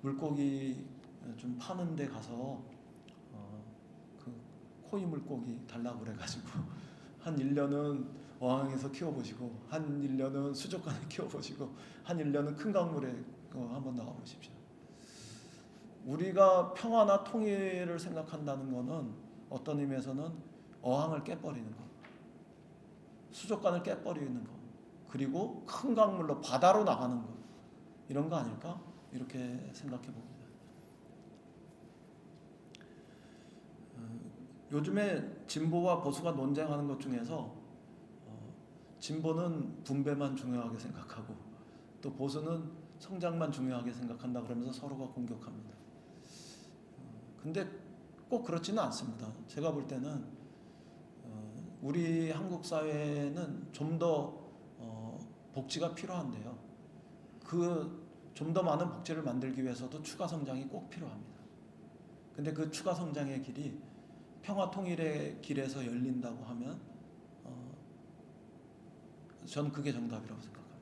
물고기 좀 파는 데 가서 그 코이 물고기 달라고 그래가지고 한 1년은 어항에서 키워보시고 한 1년은 수족관에 키워보시고 한 1년은 큰 강물에 한번 나와보십시오. 우리가 평화나 통일을 생각한다는 것은 어떤 의미에서는 어항을 깨버리는 것, 수족관을 깨버리는 것, 그리고 큰 강물로 바다로 나가는 것, 이런 거 아닐까? 이렇게 생각해 봅니다. 요즘에 진보와 보수가 논쟁하는 것 중에서 진보는 분배만 중요하게 생각하고 또 보수는 성장만 중요하게 생각한다 그러면서 서로가 공격합니다. 근데 꼭 그렇지는 않습니다. 제가 볼 때는 우리 한국 사회는 좀 더 복지가 필요한데요. 그 좀 더 많은 복지를 만들기 위해서도 추가 성장이 꼭 필요합니다. 근데 그 추가 성장의 길이 평화 통일의 길에서 열린다고 하면 저는 그게 정답이라고 생각합니다.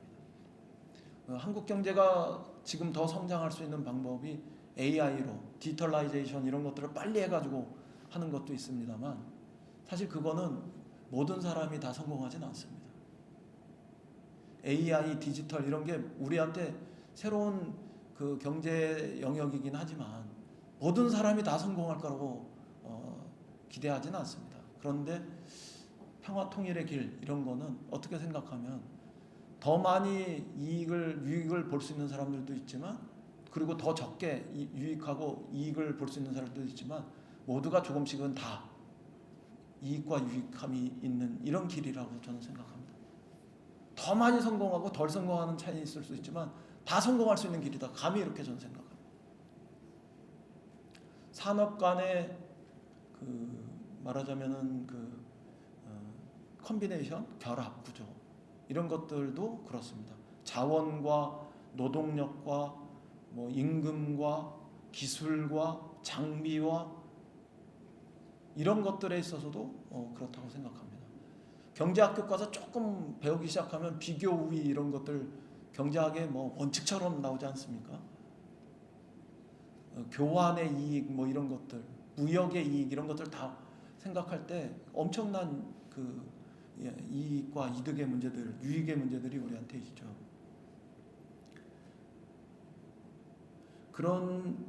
한국 경제가 지금 더 성장할 수 있는 방법이 AI로 디지털라이제이션 이런 것들을 빨리 해가지고 하는 것도 있습니다만 사실 그거는 모든 사람이 다 성공하지는 않습니다. AI, 디지털 이런 게 우리한테 새로운 그 경제 영역이긴 하지만 모든 사람이 다 성공할 거라고 기대하지는 않습니다. 그런데 평화 통일의 길 이런 거는 어떻게 생각하면 더 많이 유익을 볼 수 있는 사람들도 있지만 그리고 더 적게 유익하고 이익을 볼 수 있는 사람들도 있지만 모두가 조금씩은 다 이익과 유익함이 있는 이런 길이라고 저는 생각합니다. 더 많이 성공하고 덜 성공하는 차이 있을 수 있지만 다 성공할 수 있는 길이다. 감히 이렇게 저는 생각합니다. 산업 간의 말하자면은 컴비네이션, 결합 구조 이런 것들도 그렇습니다. 자원과 노동력과 뭐 임금과 기술과 장비와 이런 것들에 있어서도 그렇다고 생각합니다. 경제학교 가서 조금 배우기 시작하면 비교 우위 이런 것들 경제학의 뭐 원칙처럼 나오지 않습니까? 교환의 이익 뭐 이런 것들, 무역의 이익 이런 것들 다 생각할 때 엄청난 그 이익과 이득의 문제들, 유익의 문제들이 우리한테 있죠.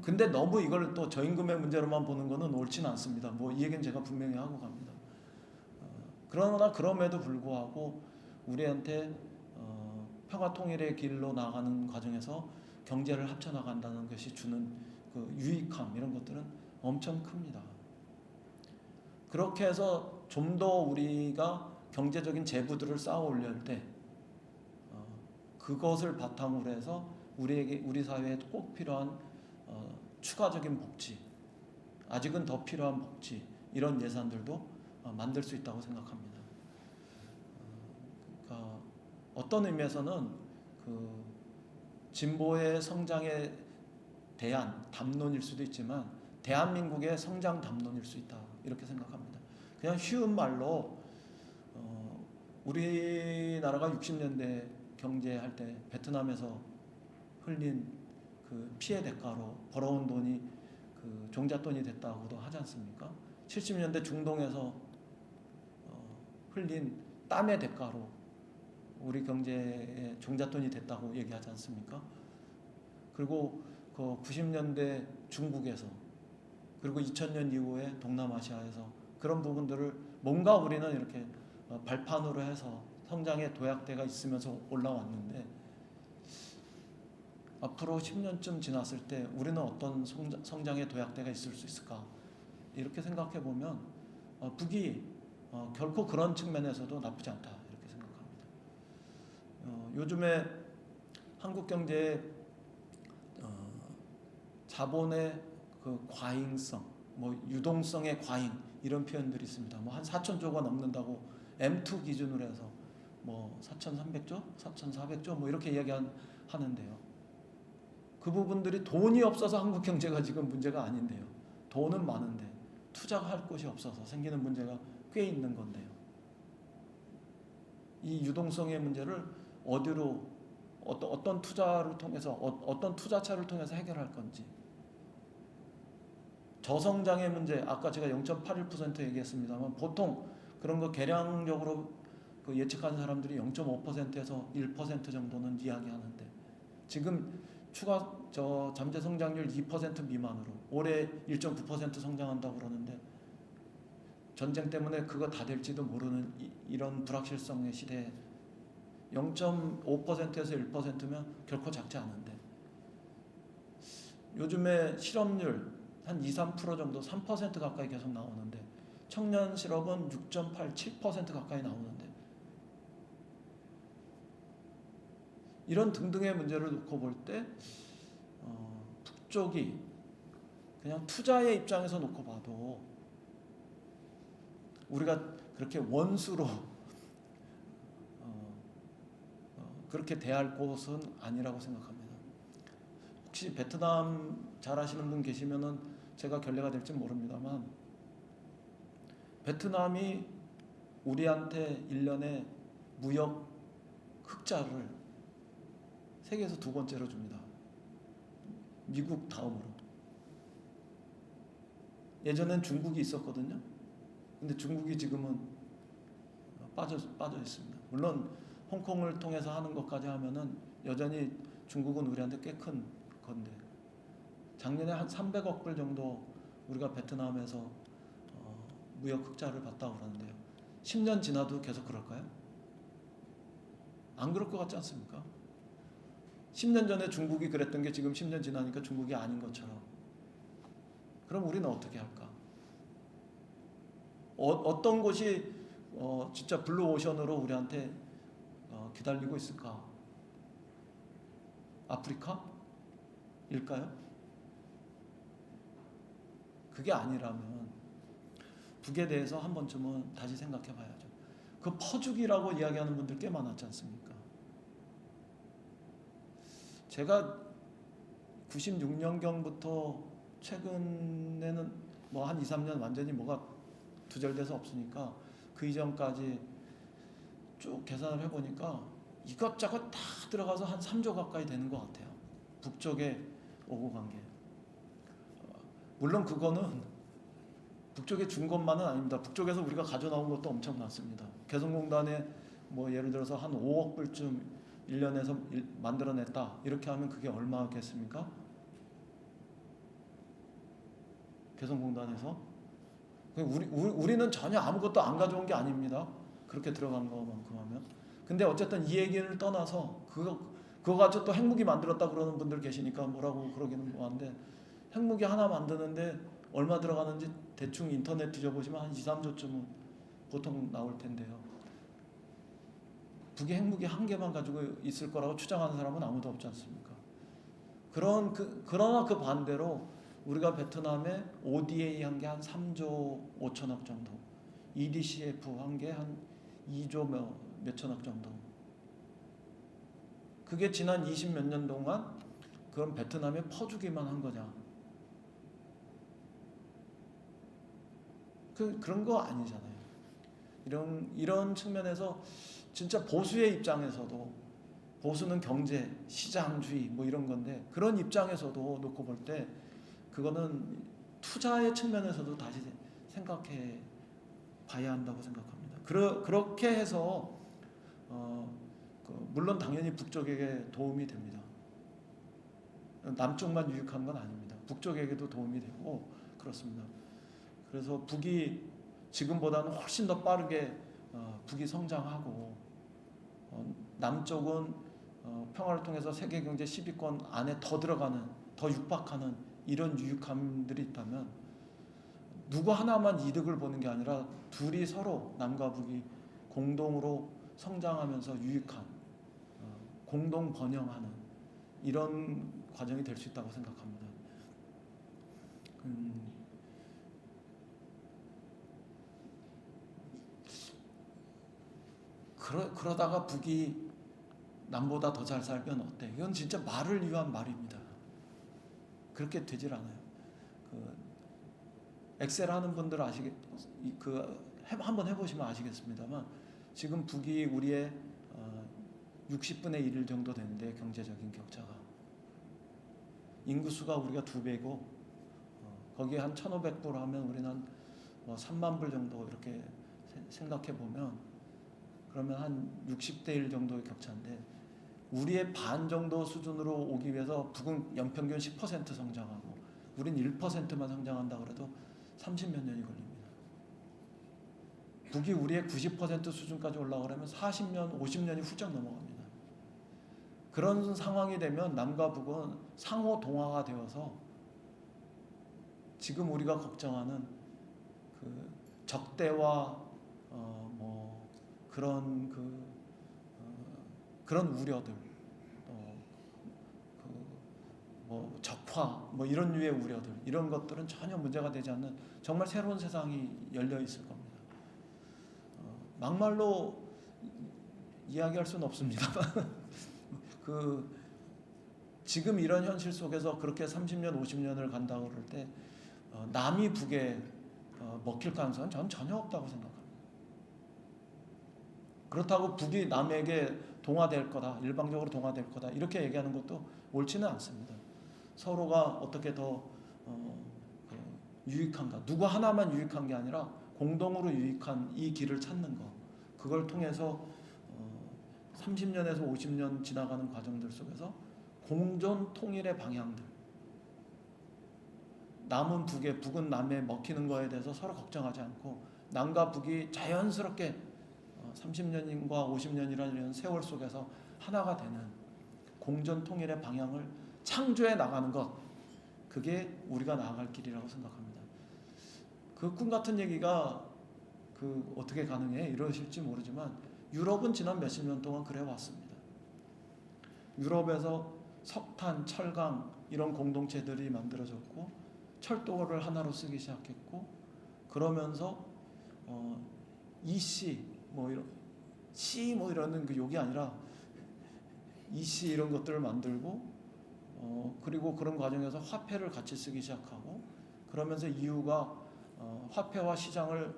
근데 너무 이걸 또 저임금의 문제로만 보는 거는 옳지는 않습니다. 뭐 이 얘기는 제가 분명히 하고 갑니다. 그러나 그럼에도 불구하고 우리한테 평화 통일의 길로 나가는 과정에서 경제를 합쳐 나간다는 것이 주는 그 유익함, 이런 것들은 엄청 큽니다. 그렇게 해서 좀 더 우리가 경제적인 재부들을 쌓아 올릴 때 그것을 바탕으로 해서 우리 사회에 꼭 필요한 추가적인 복지, 아직은 더 필요한 복지, 이런 예산들도 만들 수 있다고 생각합니다. 그러니까 어떤 의미에서는 그 진보의 성장에 대한 담론일 수도 있지만 대한민국의 성장 담론일 수 있다, 이렇게 생각합니다. 그냥 쉬운 말로 우리나라가 60년대 경제할 때 베트남에서 흘린 그 피해 대가로 벌어온 돈이 그 종잣돈이 됐다고도 하지 않습니까? 70년대 중동에서 흘린 땀의 대가로 우리 경제에 종잣돈이 됐다고 얘기하지 않습니까? 그리고 그 90년대 중국에서, 그리고 2000년 이후에 동남아시아에서 그런 부분들을 뭔가 우리는 이렇게 발판으로 해서 성장의 도약대가 있으면서 올라왔는데, 앞으로 10년쯤 지났을 때 우리는 어떤 성장의 도약대가 있을 수 있을까, 이렇게 생각해 보면 북이 결코 그런 측면에서도 나쁘지 않다, 이렇게 생각합니다. 요즘에 한국 경제의 자본의 그 과잉성, 뭐 유동성의 과잉, 이런 표현들이 있습니다. 뭐 한 4,000조가 넘는다고 M2 기준으로 해서 뭐 4,300조, 4,400조 뭐 이렇게 이야기하는데요. 그 부분들이 돈이 없어서 한국 경제가 지금 문제가 아닌데요. 돈은 많은데 투자할 곳이 없어서 생기는 문제가 꽤 있는 건데요. 이 유동성의 문제를 어디로, 어떤 투자를 통해서, 어떤 투자처를 통해서 해결할 건지, 저성장의 문제, 아까 제가 0.81% 얘기했습니다만 보통 그런 거 계량적으로 그 예측하는 사람들이 0.5%에서 1% 정도는 이야기하는데, 지금 추가 잠재 성장률 2% 미만으로 올해 1.9% 성장한다고 그러는데, 전쟁 때문에 그거 다 될지도 모르는 이런 불확실성의 시대에 0.5%에서 1%면 결코 작지 않은데, 요즘에 실업률 한 2-3% 정도, 3% 가까이 계속 나오는데, 청년 실업은 6.8, 7% 가까이 나오는데, 이런 등등의 문제를 놓고 볼 때 북쪽이 그냥 투자의 입장에서 놓고 봐도 우리가 그렇게 원수로 그렇게 대할 곳은 아니라고 생각합니다. 혹시 베트남 잘 아시는 분 계시면은 제가 결례가 될지 모릅니다만, 베트남이 우리한테 1년에 무역 흑자를 세계에서 2번째로 줍니다. 미국 다음으로. 예전엔 중국이 있었거든요. 근데 중국이 지금은 빠져 있습니다. 물론 홍콩을 통해서 하는 것까지 하면은 여전히 중국은 우리한테 꽤 큰 건데, 작년에 한 300억 불 정도 우리가 베트남에서 무역 흑자를 봤다고 그러는데요. 10년 지나도 계속 그럴까요? 안 그럴 것 같지 않습니까? 10년 전에 중국이 그랬던 게 지금 10년 지나니까 중국이 아닌 것처럼. 그럼 우리는 어떻게 할까? 어떤 곳이 진짜 블루오션으로 우리한테 기다리고 있을까? 아프리카? 일까요? 그게 아니라면 북에 대해서 한 번쯤은 다시 생각해 봐야죠. 그 퍼주기라고 이야기하는 분들 꽤 많았지 않습니까? 제가 96년경부터 최근에는 뭐 한 2-3년 완전히 뭐가 두절돼서 없으니까 그 이전까지 쭉 계산을 해보니까 이것저것 다 들어가서 한 3조 가까이 되는 것 같아요. 북쪽에 오고 간 게. 물론 그거는 북쪽에 준 것만은 아닙니다. 북쪽에서 우리가 가져나온 것도 엄청 많습니다. 개성공단에 뭐 예를 들어서 한 5억 불쯤 1년에서 만들어냈다. 이렇게 하면 그게 얼마겠습니까? 개성공단에서. 우리는 전혀 아무것도 안 가져온 게 아닙니다. 그렇게 들어간 것만큼 하면. 근데 어쨌든 이 얘기를 떠나서 그거 가지고 또 핵무기 만들었다 그러는 분들 계시니까 뭐라고 그러기는 뭐한데, 핵무기 하나 만드는데 얼마 들어가는지 대충 인터넷 뒤져보시면 한 2, 3조쯤은 보통 나올 텐데요. 북이 핵무기 한 개만 가지고 있을 거라고 주장하는 사람은 아무도 없지 않습니까? 그러나 그 반대로 우리가 베트남에 ODA 한 게 한 3조 5천억 정도, EDCF 한 게 한 2조 몇천억 정도. 그게 지난 20 몇 년 동안 그럼 베트남에 퍼주기만 한 거냐? 그런 거 아니잖아요. 이런 측면에서 진짜 보수의 입장에서도, 보수는 경제, 시장주의 뭐 이런 건데, 그런 입장에서도 놓고 볼 때 그거는 투자의 측면에서도 다시 생각해 봐야 한다고 생각합니다. 그렇게 해서 물론 당연히 북쪽에게 도움이 됩니다. 남쪽만 유익한 건 아닙니다. 북쪽에게도 도움이 되고 그렇습니다. 그래서 북이 지금보다는 훨씬 더 빠르게 북이 성장하고, 남쪽은 평화를 통해서 세계 경제 10위권 안에 더 들어가는, 더 육박하는 이런 유익함들이 있다면, 누구 하나만 이득을 보는 게 아니라 둘이 서로, 남과 북이 공동으로 성장하면서 유익한, 공동 번영하는 이런 과정이 될 수 있다고 생각합니다. 그러다가 북이 남보다 더 잘 살면 어때? 이건 진짜 말을 위한 말입니다. 그렇게 되질 않아요. 엑셀 하는 분들 한번 해보시면 아시겠습니다만, 지금 북이 우리의 60분의 1 정도 되는데, 경제적인 격차가, 인구수가 우리가 2배고, 거기에 한 1,500불 하면 우리는 한 3만 불 정도 이렇게 생각해 보면, 그러면 한 60대 1 정도의 격차인데, 우리의 반 정도 수준으로 오기 위해서 북은 연평균 10% 성장하고 우린 1%만 성장한다 그래도 30몇 년이 걸립니다. 북이 우리의 90% 수준까지 올라가려면 40년, 50년이 훌쩍 넘어갑니다. 그런 상황이 되면 남과 북은 상호 동화가 되어서 지금 우리가 걱정하는 그 적대와 그런 우려들, 적화, 이런 류의 우려들, 이런 것들은 전혀 문제가 되지 않는 정말 새로운 세상이 열려 있을 겁니다. 막말로 이야기할 수는 없습니다만 지금 이런 현실 속에서 그렇게 30년, 50년을 간다고 그럴 때 남이 북에 먹힐 가능성은 저는 전혀 없다고 생각합니다. 그렇다고 북이 남에게 동화될 거다, 일방적으로 동화될 거다 이렇게 얘기하는 것도 옳지는 않습니다. 서로가 어떻게 더 유익한가, 누구 하나만 유익한 게 아니라 공동으로 유익한 이 길을 찾는 거, 그걸 통해서 30년에서 50년 지나가는 과정들 속에서 공존 통일의 방향들, 남은 북에, 북은 남에 먹히는 거에 대해서 서로 걱정하지 않고 남과 북이 자연스럽게 30년과 50년이라는 세월 속에서 하나가 되는 공존 통일의 방향을 창조해 나가는 것, 그게 우리가 나아갈 길이라고 생각합니다. 그 꿈 같은 얘기가 어떻게 가능해? 이러실지 모르지만 유럽은 지난 몇십 년 동안 그래 왔습니다. 유럽에서 석탄, 철강 이런 공동체들이 만들어졌고, 철도를 하나로 쓰기 시작했고, 그러면서 EC 이런 욕이 아니라 EC 이런 것들을 만들고, 그리고 그런 과정에서 화폐를 같이 쓰기 시작하고, 그러면서 EU가 화폐와 시장을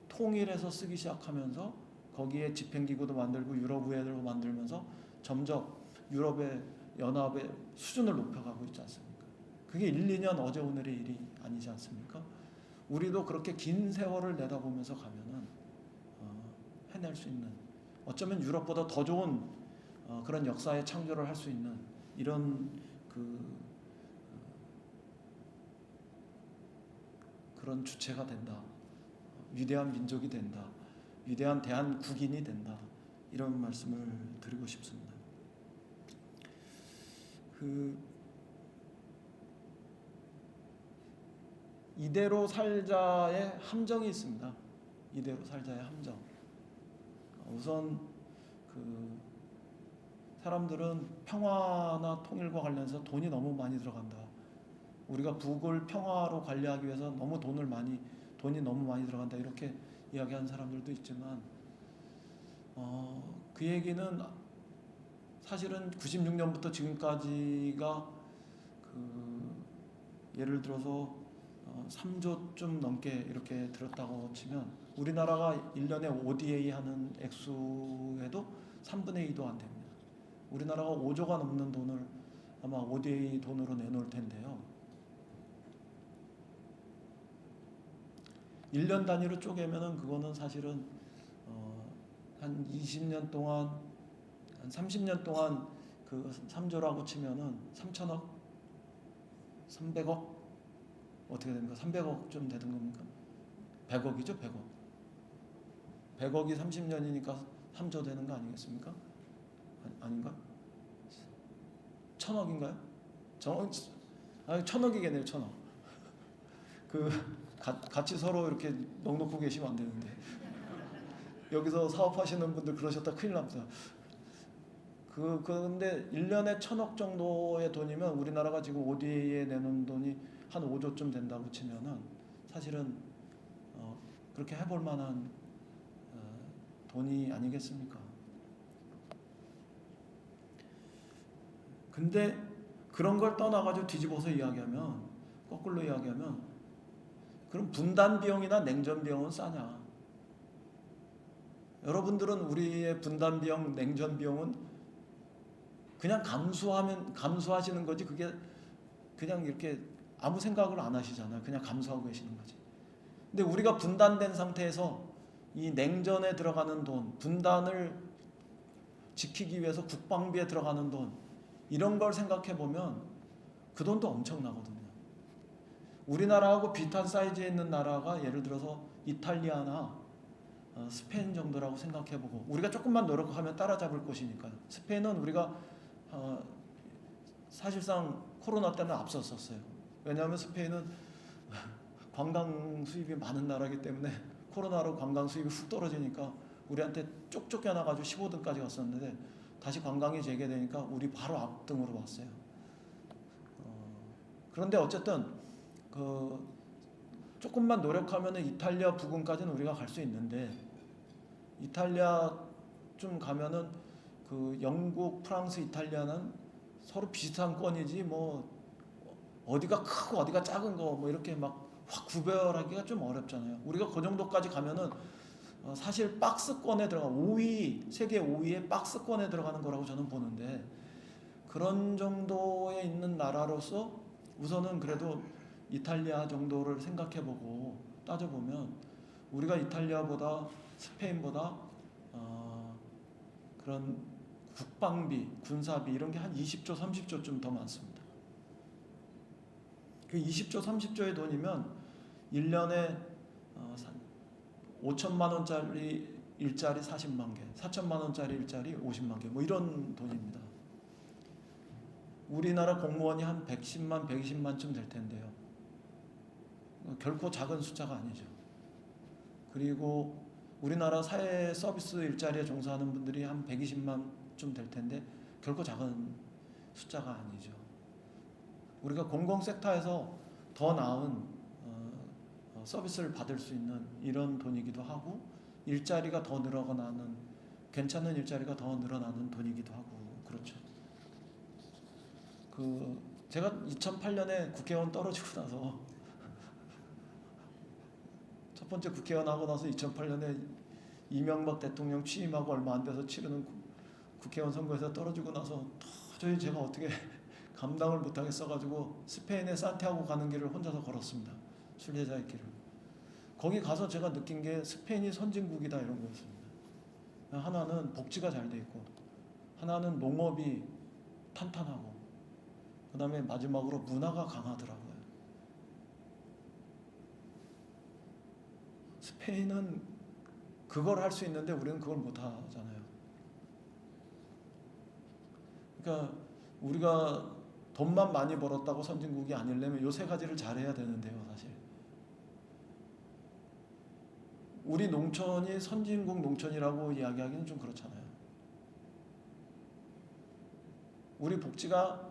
통일해서 쓰기 시작하면서 거기에 집행기구도 만들고 유럽의회도 만들면서 점점 유럽의 연합의 수준을 높여가고 있지 않습니까? 그게 1, 2년 어제 오늘의 일이 아니지 않습니까? 우리도 그렇게 긴 세월을 내다보면서 가면은 해낼 수 있는, 어쩌면 유럽보다 더 좋은 그런 역사의 창조를 할 수 있는 이런 그런 주체가 된다. 위대한 민족이 된다. 위대한 대한국인이 된다. 이런 말씀을 드리고 싶습니다. 이대로 살자의 함정이 있습니다. 이대로 살자의 함정. 우선 사람들은 평화나 통일과 관련해서 돈이 너무 많이 들어간다. 우리가 북을 평화로 관리하기 위해서 돈이 너무 많이 들어간다. 이렇게 이야기하는 사람들도 있지만 그 얘기는 사실은 96년부터 지금까지가 예를 들어서 3조쯤 넘게 이렇게 들었다고 치면 우리나라가 1년에 ODA 하는 액수에도 3분의 2도 안 됩니다. 우리나라가 5조가 넘는 돈을 아마 ODA 돈으로 내놓을 텐데요. 1년 단위로 쪼개면은 그거는 사실은 한 20년 동안, 한 30년 동안 그 3조라고 치면은 3천억? 300억? 어떻게 됩니까? 300억 좀 되는 겁니까? 100억이죠, 100억. 100억이 30년이니까 3조 되는 거 아니겠습니까? 아닌가? 1000억인가요? 1000억이겠네요, 1000억. 같이 서로 이렇게 넉넉고 계시면 안 되는데. 여기서 사업하시는 분들 그러셨다 큰일 납니다. 근데 1년에 1000억 정도의 돈이면 우리나라가 지금 ODA에 내놓은 돈이 한 5조쯤 된다고 치면은 사실은 그렇게 해볼 만한 돈이 아니겠습니까? 근데 그런 걸 떠나가지고 뒤집어서 이야기하면, 거꾸로 이야기하면, 그럼 분단 비용이나 냉전 비용은 싸냐? 여러분들은 우리의 분단 비용, 냉전 비용은 그냥 감수하시는 거지, 그게 그냥 이렇게 아무 생각을 안 하시잖아요. 그냥 감수하고 계시는 거지. 근데 우리가 분단된 상태에서 이 냉전에 들어가는 돈, 분단을 지키기 위해서 국방비에 들어가는 돈, 이런 걸 생각해 보면 그 돈도 엄청나거든요. 우리나라하고 비슷한 사이즈에 있는 나라가 예를 들어서 이탈리아나 스페인 정도라고 생각해 보고, 우리가 조금만 노력하면 따라잡을 것이니까요. 스페인은 우리가 사실상 코로나 때는 앞섰었어요. 왜냐하면 스페인은 관광 수입이 많은 나라이기 때문에 코로나로 관광 수입이 훅 떨어지니까 우리한테 쪽 쫓겨나가지고 15등까지 갔었는데 다시 관광이 재개되니까 우리 바로 앞등으로 왔어요. 그런데 어쨌든 조금만 노력하면 이탈리아 부근까지는 우리가 갈 수 있는데, 이탈리아 좀 가면은 영국, 프랑스, 이탈리아는 서로 비슷한 건이지 뭐 어디가 크고 어디가 작은 거 뭐 이렇게 막 확 구별하기가 좀 어렵잖아요. 우리가 그 정도까지 가면은 사실 박스권에 들어가 5위, 세계 5위의 박스권에 들어가는 거라고 저는 보는데, 그런 정도에 있는 나라로서 우선은 그래도 이탈리아 정도를 생각해보고 따져보면 우리가 이탈리아보다 스페인보다 그런 국방비, 군사비 이런 게 한 20조, 30조쯤 더 많습니다. 그 20조, 30조의 돈이면 1년에 5천만 원짜리 일자리 40만 개, 4천만 원짜리 일자리 50만 개, 뭐 이런 돈입니다. 우리나라 공무원이 한 110만, 120만쯤 될 텐데요. 결코 작은 숫자가 아니죠. 그리고 우리나라 사회 서비스 일자리에 종사하는 분들이 한 120만쯤 될 텐데 결코 작은 숫자가 아니죠. 우리가 공공섹터에서 더 나은 서비스를 받을 수 있는 이런 돈이기도 하고, 일자리가 더 늘어나는, 괜찮은 일자리가 더 늘어나는 돈이기도 하고 그렇죠. 제가 2008년에 국회의원 떨어지고 나서 첫 번째 국회의원 하고 나서 2008년에 이명박 대통령 취임하고 얼마 안 돼서 치르는 국회의원 선거에서 떨어지고 나서 도저히 제가 어떻게 감당을 못하겠어가지고 스페인의 산티아고 가는 길을 혼자서 걸었습니다. 순례자의 길을. 거기 가서 제가 느낀 게 스페인이 선진국이다 이런 거였습니다. 하나는 복지가 잘 돼 있고, 하나는 농업이 탄탄하고, 그 다음에 마지막으로 문화가 강하더라고요. 스페인은 그걸 할 수 있는데 우리는 그걸 못 하잖아요. 그러니까 우리가 돈만 많이 벌었다고 선진국이 아니려면 요 세 가지를 잘해야 되는데요, 사실. 우리 농촌이 선진국 농촌이라고 이야기하기는 좀 그렇잖아요. 우리 복지가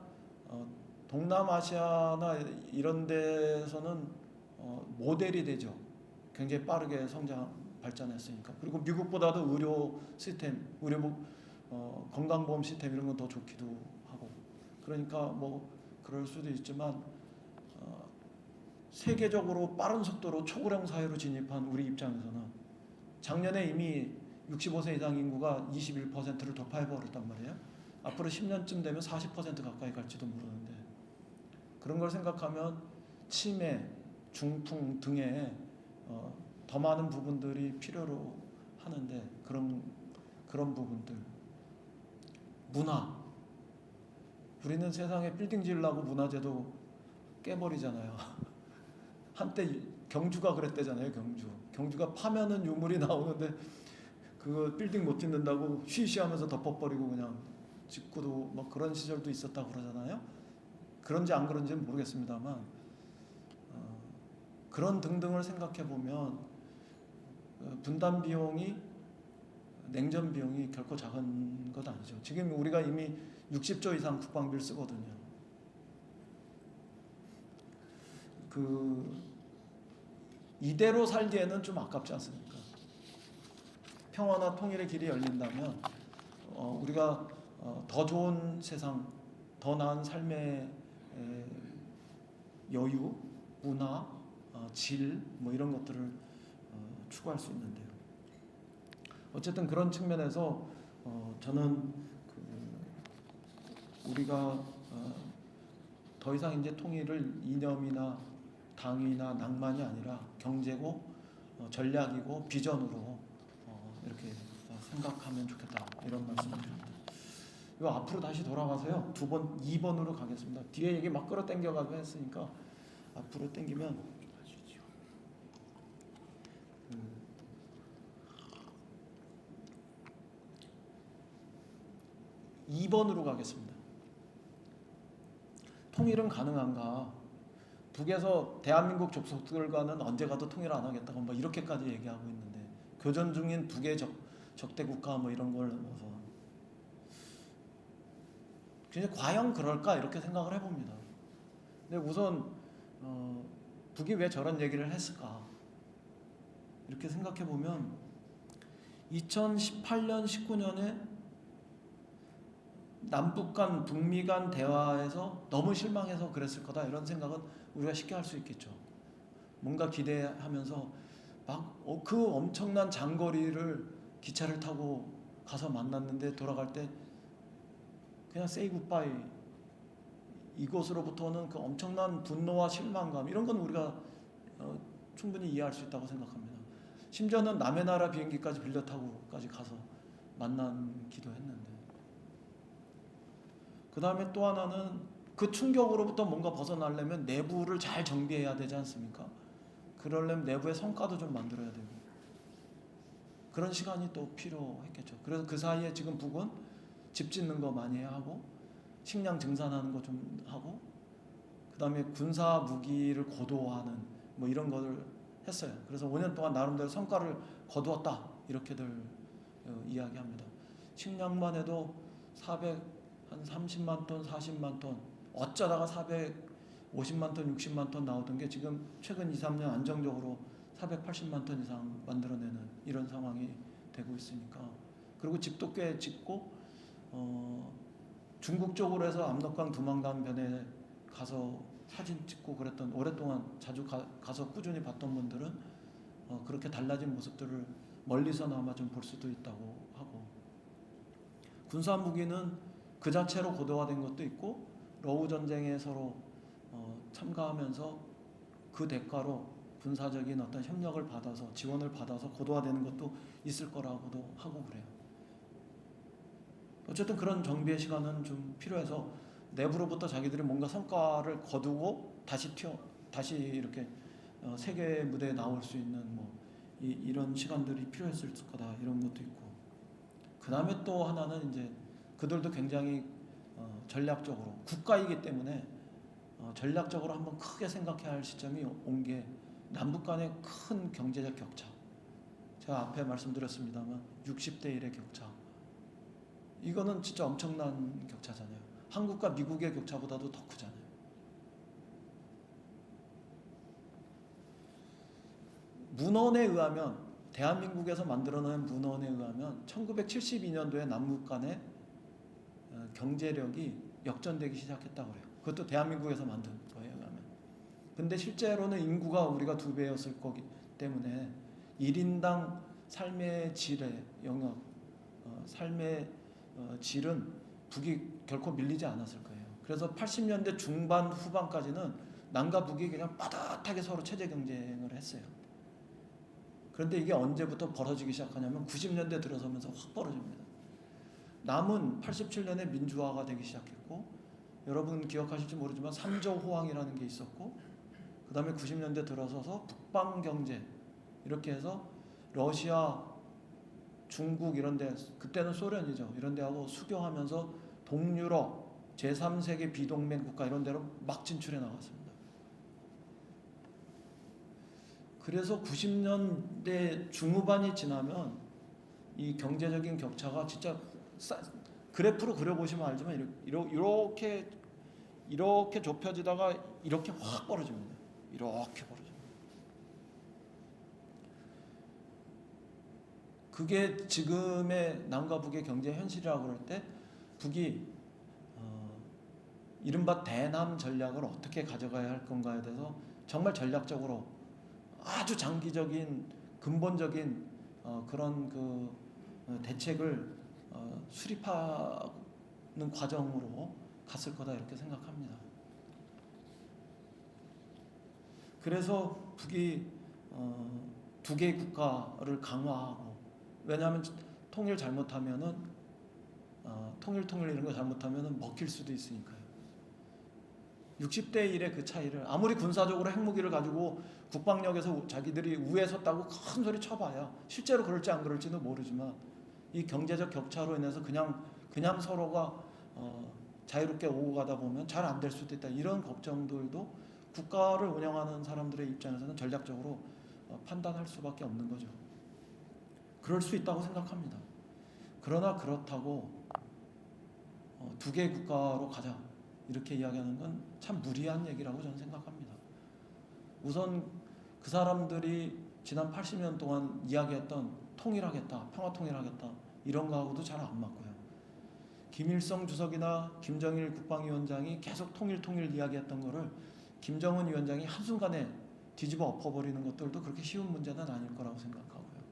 동남아시아나 이런 데서는 모델이 되죠. 굉장히 빠르게 발전했으니까. 그리고 미국보다도 의료 시스템, 건강보험 시스템 이런 건 더 좋기도 하고. 그러니까 뭐 그럴 수도 있지만 세계적으로 빠른 속도로 초고령 사회로 진입한 우리 입장에서는 작년에 이미 65세 이상 인구가 21%를 돌파해버렸단 말이에요. 앞으로 10년쯤 되면 40% 가까이 갈지도 모르는데, 그런 걸 생각하면 치매, 중풍 등의 더 많은 부분들이 필요로 하는데, 그런 부분들, 문화, 우리는 세상에 빌딩 지으려고 문화재도 깨버리잖아요. 한때 경주가 그랬대잖아요. 경주가 파면은 유물이 나오는데 그 빌딩 못 짓는다고 쉬쉬하면서 덮어버리고 그냥 짓고도 막 그런 시절도 있었다고 그러잖아요. 그런지 안 그런지는 모르겠습니다만 그런 등등을 생각해 보면 분담 비용이, 냉전 비용이 결코 작은 것 아니죠. 지금 우리가 이미 60조 이상 국방비를 쓰거든요. 이대로 살기에는 좀 아깝지 않습니까? 평화나 통일의 길이 열린다면 우리가 더 좋은 세상, 더 나은 삶의 여유, 문화, 질, 뭐 이런 것들을 추구할 수 있는데요. 어쨌든 그런 측면에서 저는 우리가 더 이상 이제 통일을 이념이나 당위나 낭만이 아니라 경제고 전략이고 비전으로 이렇게 생각하면 좋겠다, 이런 말씀을 드립니다. 이거 앞으로 다시 돌아가서요. 2번으로 가겠습니다. 뒤에 얘기 막 끌어당겨가고 했으니까 앞으로 당기면 2번으로 가겠습니다. 통일은 가능한가? 북에서 대한민국 족속들과는 언제 가도 통일 안 하겠다고 뭐 이렇게까지 얘기하고 있는데, 교전 중인 북의 적대 국가 뭐 이런 걸 넣어서 그냥 과연 그럴까 이렇게 생각을 해봅니다. 근데 우선 북이 왜 저런 얘기를 했을까 이렇게 생각해 보면 2018년 19년에 남북 간 북미 간 대화에서 너무 실망해서 그랬을 거다, 이런 생각은 우리가 쉽게 할 수 있겠죠. 뭔가 기대하면서 막 그 엄청난 장거리를 기차를 타고 가서 만났는데 돌아갈 때 그냥 say goodbye, 이것으로부터는 그 엄청난 분노와 실망감, 이런 건 우리가 충분히 이해할 수 있다고 생각합니다. 심지어는 남의 나라 비행기까지 빌려 타고까지 가서 만나기도 했는데, 그 다음에 또 하나는 그 충격으로부터 뭔가 벗어나려면 내부를 잘 정비해야 되지 않습니까? 그러려면 내부의 성과도 좀 만들어야 되고, 그런 시간이 또 필요했겠죠. 그래서 그 사이에 지금 북은 집 짓는 거 많이 하고, 식량 증산하는 거 좀 하고, 그 다음에 군사 무기를 고도화하는 뭐 이런 거를 했어요. 그래서 5년 동안 나름대로 성과를 거두었다, 이렇게들 이야기합니다. 식량만 해도 한 30만 톤, 40만 톤, 어쩌다가 450만 톤, 60만 톤 나오던 게 지금 최근 2, 3년 안정적으로 480만 톤 이상 만들어내는 이런 상황이 되고 있으니까. 그리고 집도 꽤 짓고 중국 쪽으로 해서 압록강 두만강 변에 가서 사진 찍고 그랬던, 오랫동안 자주 가서 꾸준히 봤던 분들은 그렇게 달라진 모습들을 멀리서나마 좀 볼 수도 있다고 하고, 군사 무기는 그 자체로 고도화된 것도 있고, 러우 전쟁에 서로 참가하면서 그 대가로 군사적인 어떤 협력을 받아서 지원을 받아서 고도화되는 것도 있을 거라고도 하고 그래요. 어쨌든 그런 정비의 시간은 좀 필요해서 내부로부터 자기들이 뭔가 성과를 거두고 다시 이렇게 세계 무대에 나올 수 있는 이런 시간들이 필요했을 거다, 이런 것도 있고. 그 다음에 또 하나는 이제 그들도 굉장히 전략적으로 국가이기 때문에 전략적으로 한번 크게 생각해야 할 시점이 온 게 남북 간의 큰 경제적 격차. 제가 앞에 말씀드렸습니다만 60대 1의 격차. 이거는 진짜 엄청난 격차잖아요. 한국과 미국의 격차보다도 더 크잖아요. 문헌에 의하면, 대한민국에서 만들어낸 문헌에 의하면 1972년도에 남북 간의 경제력이 역전되기 시작했다고 그래요. 그것도 대한민국에서 만든 거에 의하면. 근데 실제로는 인구가 우리가 2배였을 거기 때문에 1인당 삶의 질의 영역, 삶의 질은 북이 결코 밀리지 않았을 거예요. 그래서 80년대 중반 후반까지는 남과 북이 그냥 빠듯하게 서로 체제 경쟁을 했어요. 그런데 이게 언제부터 벌어지기 시작하냐면 90년대 들어서면서 확 벌어집니다. 남은 87년에 민주화가 되기 시작했고, 여러분 기억하실지 모르지만 3조 호황이라는 게 있었고, 그 다음에 90년대 들어서서 북방 경제, 이렇게 해서 러시아, 중국 이런 데, 그때는 소련이죠, 이런 데하고 수교하면서 동유럽, 제3세계 비동맹 국가 이런 데로 막 진출해 나갔습니다. 그래서 90년대 중후반이 지나면 이 경제적인 격차가 진짜 그래프로 그려보시면 알지만 이렇게 좁혀지다가 이렇게 확 벌어집니다. 이렇게 벌어집니다. 그게 지금의 남과 북의 경제 현실이라고 그럴 때, 북이 이른바 대남 전략을 어떻게 가져가야 할 건가에 대해서 정말 전략적으로 아주 장기적인 근본적인 그런 그 대책을 수립하는 과정으로 갔을 거다, 이렇게 생각합니다. 그래서 북이 2개의 국가를 강화하고, 왜냐하면 통일 잘못하면은 통일 이런 거 잘못하면은 먹힐 수도 있으니까요. 60대 1의 그 차이를, 아무리 군사적으로 핵무기를 가지고 국방력에서 자기들이 우위에 섰다고 큰 소리 쳐봐야 실제로 그럴지 안 그럴지는 모르지만, 이 경제적 격차로 인해서 그냥 서로가 자유롭게 오고 가다 보면 잘 안 될 수도 있다, 이런 걱정들도 국가를 운영하는 사람들의 입장에서는 전략적으로 판단할 수밖에 없는 거죠. 그럴 수 있다고 생각합니다. 그러나 그렇다고 2개의 국가로 가자, 이렇게 이야기하는 건 참 무리한 얘기라고 저는 생각합니다. 우선 그 사람들이 지난 80년 동안 이야기했던 통일하겠다, 평화통일하겠다, 이런 거하고도 잘 안 맞고요. 김일성 주석이나 김정일 국방위원장이 계속 통일 이야기했던 거를 김정은 위원장이 한순간에 뒤집어 엎어버리는 것들도 그렇게 쉬운 문제는 아닐 거라고 생각하고요.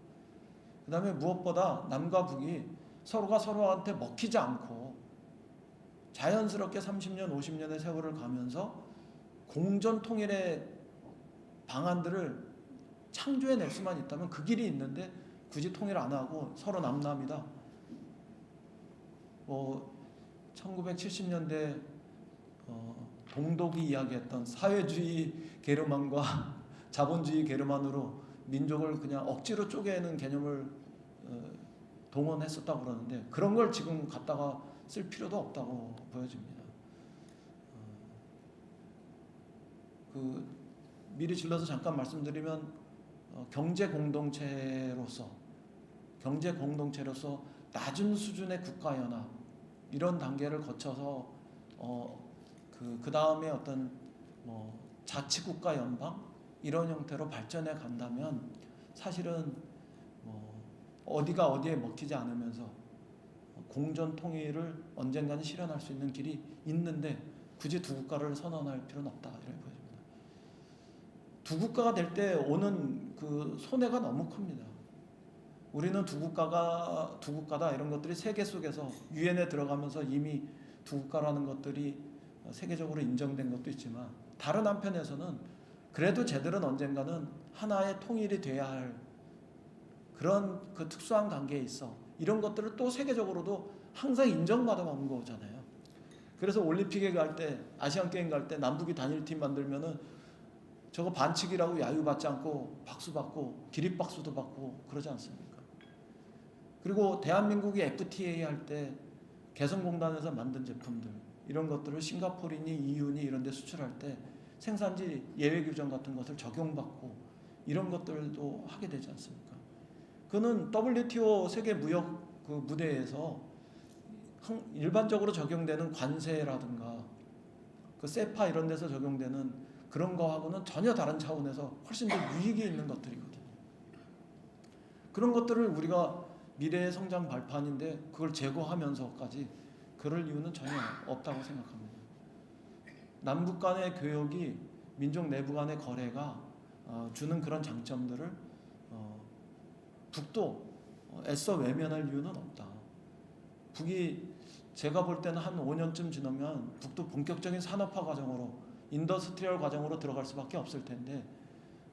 그 다음에 무엇보다 남과 북이 서로가 서로한테 먹히지 않고 자연스럽게 30년, 50년의 세월을 가면서 공전 통일의 방안들을 창조해낼 수만 있다면 그 길이 있는데, 굳이 통일 안 하고 서로 남남이다. 1970년대 동독이 이야기했던 사회주의 게르만과 자본주의 게르만으로 민족을 그냥 억지로 쪼개는 개념을 동원했었다고 그러는데, 그런 걸 지금 갖다가 쓸 필요도 없다고 보여집니다. 미리 질러서 잠깐 말씀드리면, 경제 공동체로서 낮은 수준의 국가연합, 이런 단계를 거쳐서 그 다음에 어떤 자치국가 연방, 이런 형태로 발전해 간다면 사실은 어디가 어디에 먹히지 않으면서 공전 통일을 언젠가는 실현할 수 있는 길이 있는데, 굳이 2국가를 선언할 필요는 없다, 이렇게 보여집니다. 2국가가 될 때 오는 그 손해가 너무 큽니다. 우리는 2국가다 이런 것들이 세계 속에서 유엔에 들어가면서 이미 2국가라는 것들이 세계적으로 인정된 것도 있지만, 다른 한편에서는 그래도 쟤들은 언젠가는 하나의 통일이 돼야 할 그런 그 특수한 관계에 있어. 이런 것들을 또 세계적으로도 항상 인정받아온 거잖아요. 그래서 올림픽에 갈 때, 아시안 게임 갈 때 남북이 단일팀 만들면은 저거 반칙이라고 야유받지 않고 박수 받고 기립박수도 받고 그러지 않습니까? 그리고 대한민국이 FTA 할 때 개성공단에서 만든 제품들 이런 것들을 싱가포르니 EU니 이런 데 수출할 때 생산지 예외 규정 같은 것을 적용받고 이런 것들도 하게 되지 않습니까? 그는 WTO 세계 무역 그 무대에서 일반적으로 적용되는 관세라든가 그 세파 이런 데서 적용되는 그런 거하고는 전혀 다른 차원에서 훨씬 더 유익이 있는 것들이거든요. 그런 것들을 우리가 미래의 성장 발판인데 그걸 제거하면서까지 그럴 이유는 전혀 없다고 생각합니다. 남북 간의 교역이 민족 내부 간의 거래가 주는 그런 장점들을 북도 애써 외면할 이유는 없다. 북이 제가 볼 때는 한 5년쯤 지나면 북도 본격적인 산업화 과정으로 인더스트리얼 과정으로 들어갈 수밖에 없을 텐데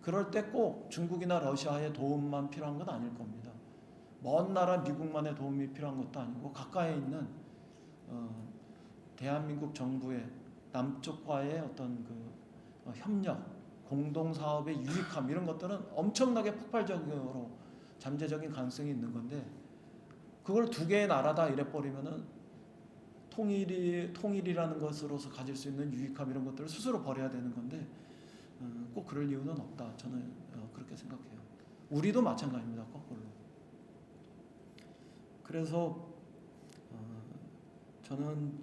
그럴 때 꼭 중국이나 러시아의 도움만 필요한 건 아닐 겁니다. 먼 나라 미국만의 도움이 필요한 것도 아니고 가까이 있는 대한민국 정부의 남쪽과의 어떤 그 협력, 공동 사업의 유익함 이런 것들은 엄청나게 폭발적으로 잠재적인 가능성이 있는 건데 그걸 두 개의 나라다 이래버리면은 통일이라는 것으로서 가질 수 있는 유익함 이런 것들을 스스로 버려야 되는 건데 꼭 그럴 이유는 없다. 저는 그렇게 생각해요. 우리도 마찬가지입니다. 거꾸로. 그래서 저는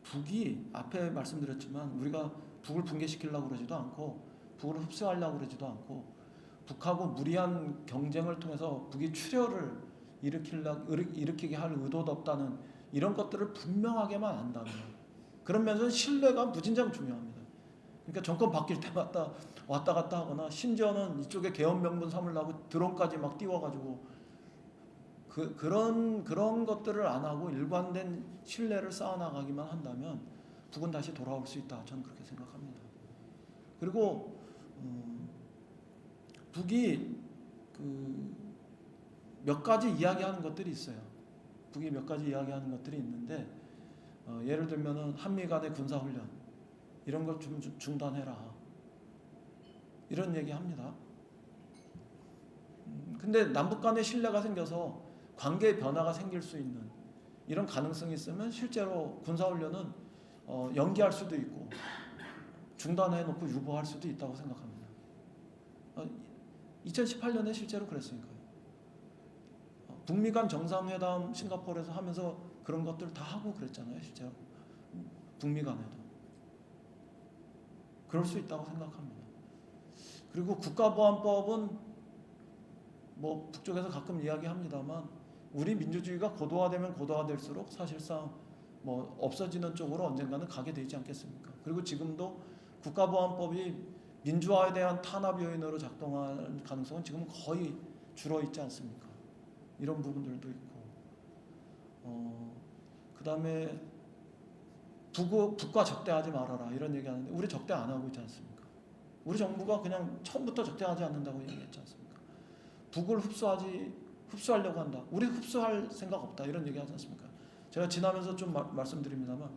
북이 앞에 말씀드렸지만 우리가 북을 붕괴시키려고 그러지도 않고 북을 흡수하려고 그러지도 않고 북하고 무리한 경쟁을 통해서 북이 출혈을 일으키게 할 의도도 없다는 이런 것들을 분명하게만 안다면 그런 면에서 신뢰가 무진장 중요합니다. 그러니까 정권 바뀔 때마다 왔다 갔다 하거나 심지어는 이쪽에 계엄 명분 삼으려고 드론까지 막 띄워가지고 그런 것들을 안 하고 일관된 신뢰를 쌓아나가기만 한다면 북은 다시 돌아올 수 있다. 저는 그렇게 생각합니다. 그리고 북이 몇 가지 이야기하는 것들이 있어요. 북이 몇 가지 이야기하는 것들이 있는데 예를 들면은 한미 간의 군사훈련 이런 걸 좀 중단해라. 이런 얘기합니다. 근데 남북 간의 신뢰가 생겨서 관계의 변화가 생길 수 있는 이런 가능성이 있으면 실제로 군사훈련은 연기할 수도 있고 중단해놓고 유보할 수도 있다고 생각합니다. 2018년에 실제로 그랬으니까요. 북미 간 정상회담 싱가포르에서 하면서 그런 것들 다 하고 그랬잖아요. 실제로 북미 간에도 그럴 수 있다고 생각합니다. 그리고 국가보안법은 뭐 북쪽에서 가끔 이야기합니다만 우리 민주주의가 고도화되면 고도화될수록 사실상 뭐 없어지는 쪽으로 언젠가는 가게 되지 않겠습니까? 그리고 지금도 국가보안법이 민주화에 대한 탄압 요인으로 작동할 가능성은 지금 거의 줄어 있지 않습니까? 이런 부분들도 있고 그 다음에 북과 적대하지 말아라 이런 얘기하는데 우리 적대 안 하고 있지 않습니까? 우리 정부가 그냥 처음부터 적대하지 않는다고 얘기했지 않습니까? 북을 흡수하려고 한다. 우리 흡수할 생각 없다. 이런 얘기 하지 않습니까? 제가 지나면서 좀 말씀드립니다만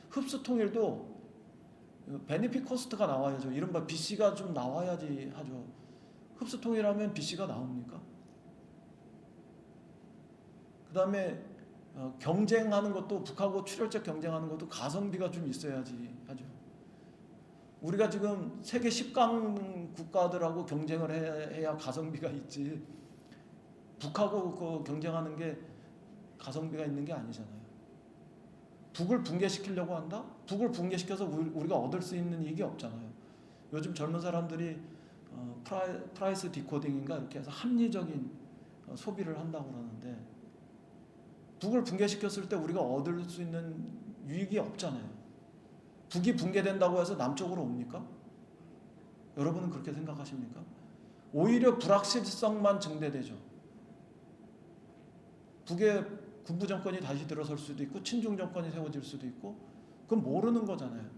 흡수 통일도 베니핏 코스트가 나와야죠. 이른바 BC가 좀 나와야지 하죠. 흡수 통일하면 BC가 나옵니까? 그 다음에 경쟁하는 것도 북하고 출혈적 경쟁하는 것도 가성비가 좀 있어야지 하죠. 우리가 지금 세계 10강 국가들하고 경쟁을 해야 가성비가 있지. 북하고 그 경쟁하는 게 가성비가 있는 게 아니잖아요. 북을 붕괴시키려고 한다? 북을 붕괴시켜서 우리가 얻을 수 있는 이익이 없잖아요. 요즘 젊은 사람들이 프라이스 디코딩인가 이렇게 해서 합리적인 소비를 한다고 그러는데 북을 붕괴시켰을 때 우리가 얻을 수 있는 유익이 없잖아요. 북이 붕괴된다고 해서 남쪽으로 옵니까? 여러분은 그렇게 생각하십니까? 오히려 불확실성만 증대되죠. 북의 군부 정권이 다시 들어설 수도 있고 친중 정권이 세워질 수도 있고 그건 모르는 거잖아요.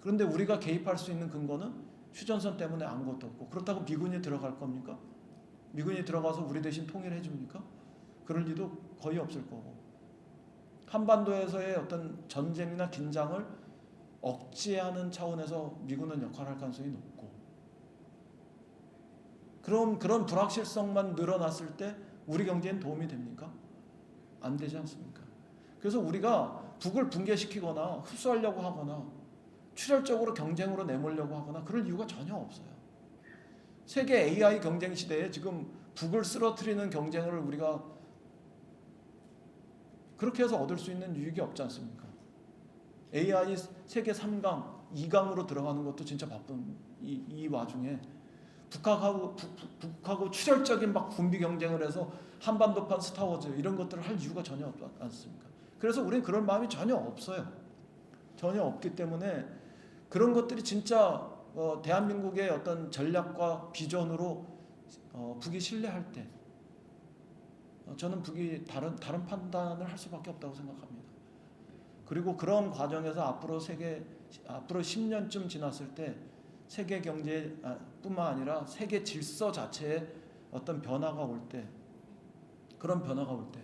그런데 우리가 개입할 수 있는 근거는 휴전선 때문에 아무것도 없고, 그렇다고 미군이 들어갈 겁니까? 미군이 들어가서 우리 대신 통일해 줍니까? 그럴 리도 거의 없을 거고, 한반도에서의 어떤 전쟁이나 긴장을 억제하는 차원에서 미군은 역할을 할 가능성이 높고, 그럼 그런 불확실성만 늘어났을 때 우리 경제엔 도움이 됩니까? 안 되지 않습니까? 그래서 우리가 북을 붕괴시키거나 흡수하려고 하거나 출혈적으로 경쟁으로 내몰려고 하거나 그럴 이유가 전혀 없어요. 세계 AI 경쟁 시대에 지금 북을 쓰러뜨리는 경쟁을 우리가 그렇게 해서 얻을 수 있는 유익이 없지 않습니까? AI 세계 3강, 2강으로 들어가는 것도 진짜 바쁜 이 와중에 북하고 출혈적인 막 군비 경쟁을 해서 한반도판 스타워즈 이런 것들을 할 이유가 전혀 없지 않습니까? 그래서 우리는 그런 마음이 전혀 없어요. 전혀 없기 때문에 그런 것들이 진짜 대한민국의 어떤 전략과 비전으로 북이 신뢰할 때 저는 북이 다른 판단을 할 수밖에 없다고 생각합니다. 그리고 그런 과정에서 앞으로 10년쯤 지났을 때 세계 경제뿐만 아니라 세계 질서 자체에 어떤 변화가 올 때, 그런 변화가 올 때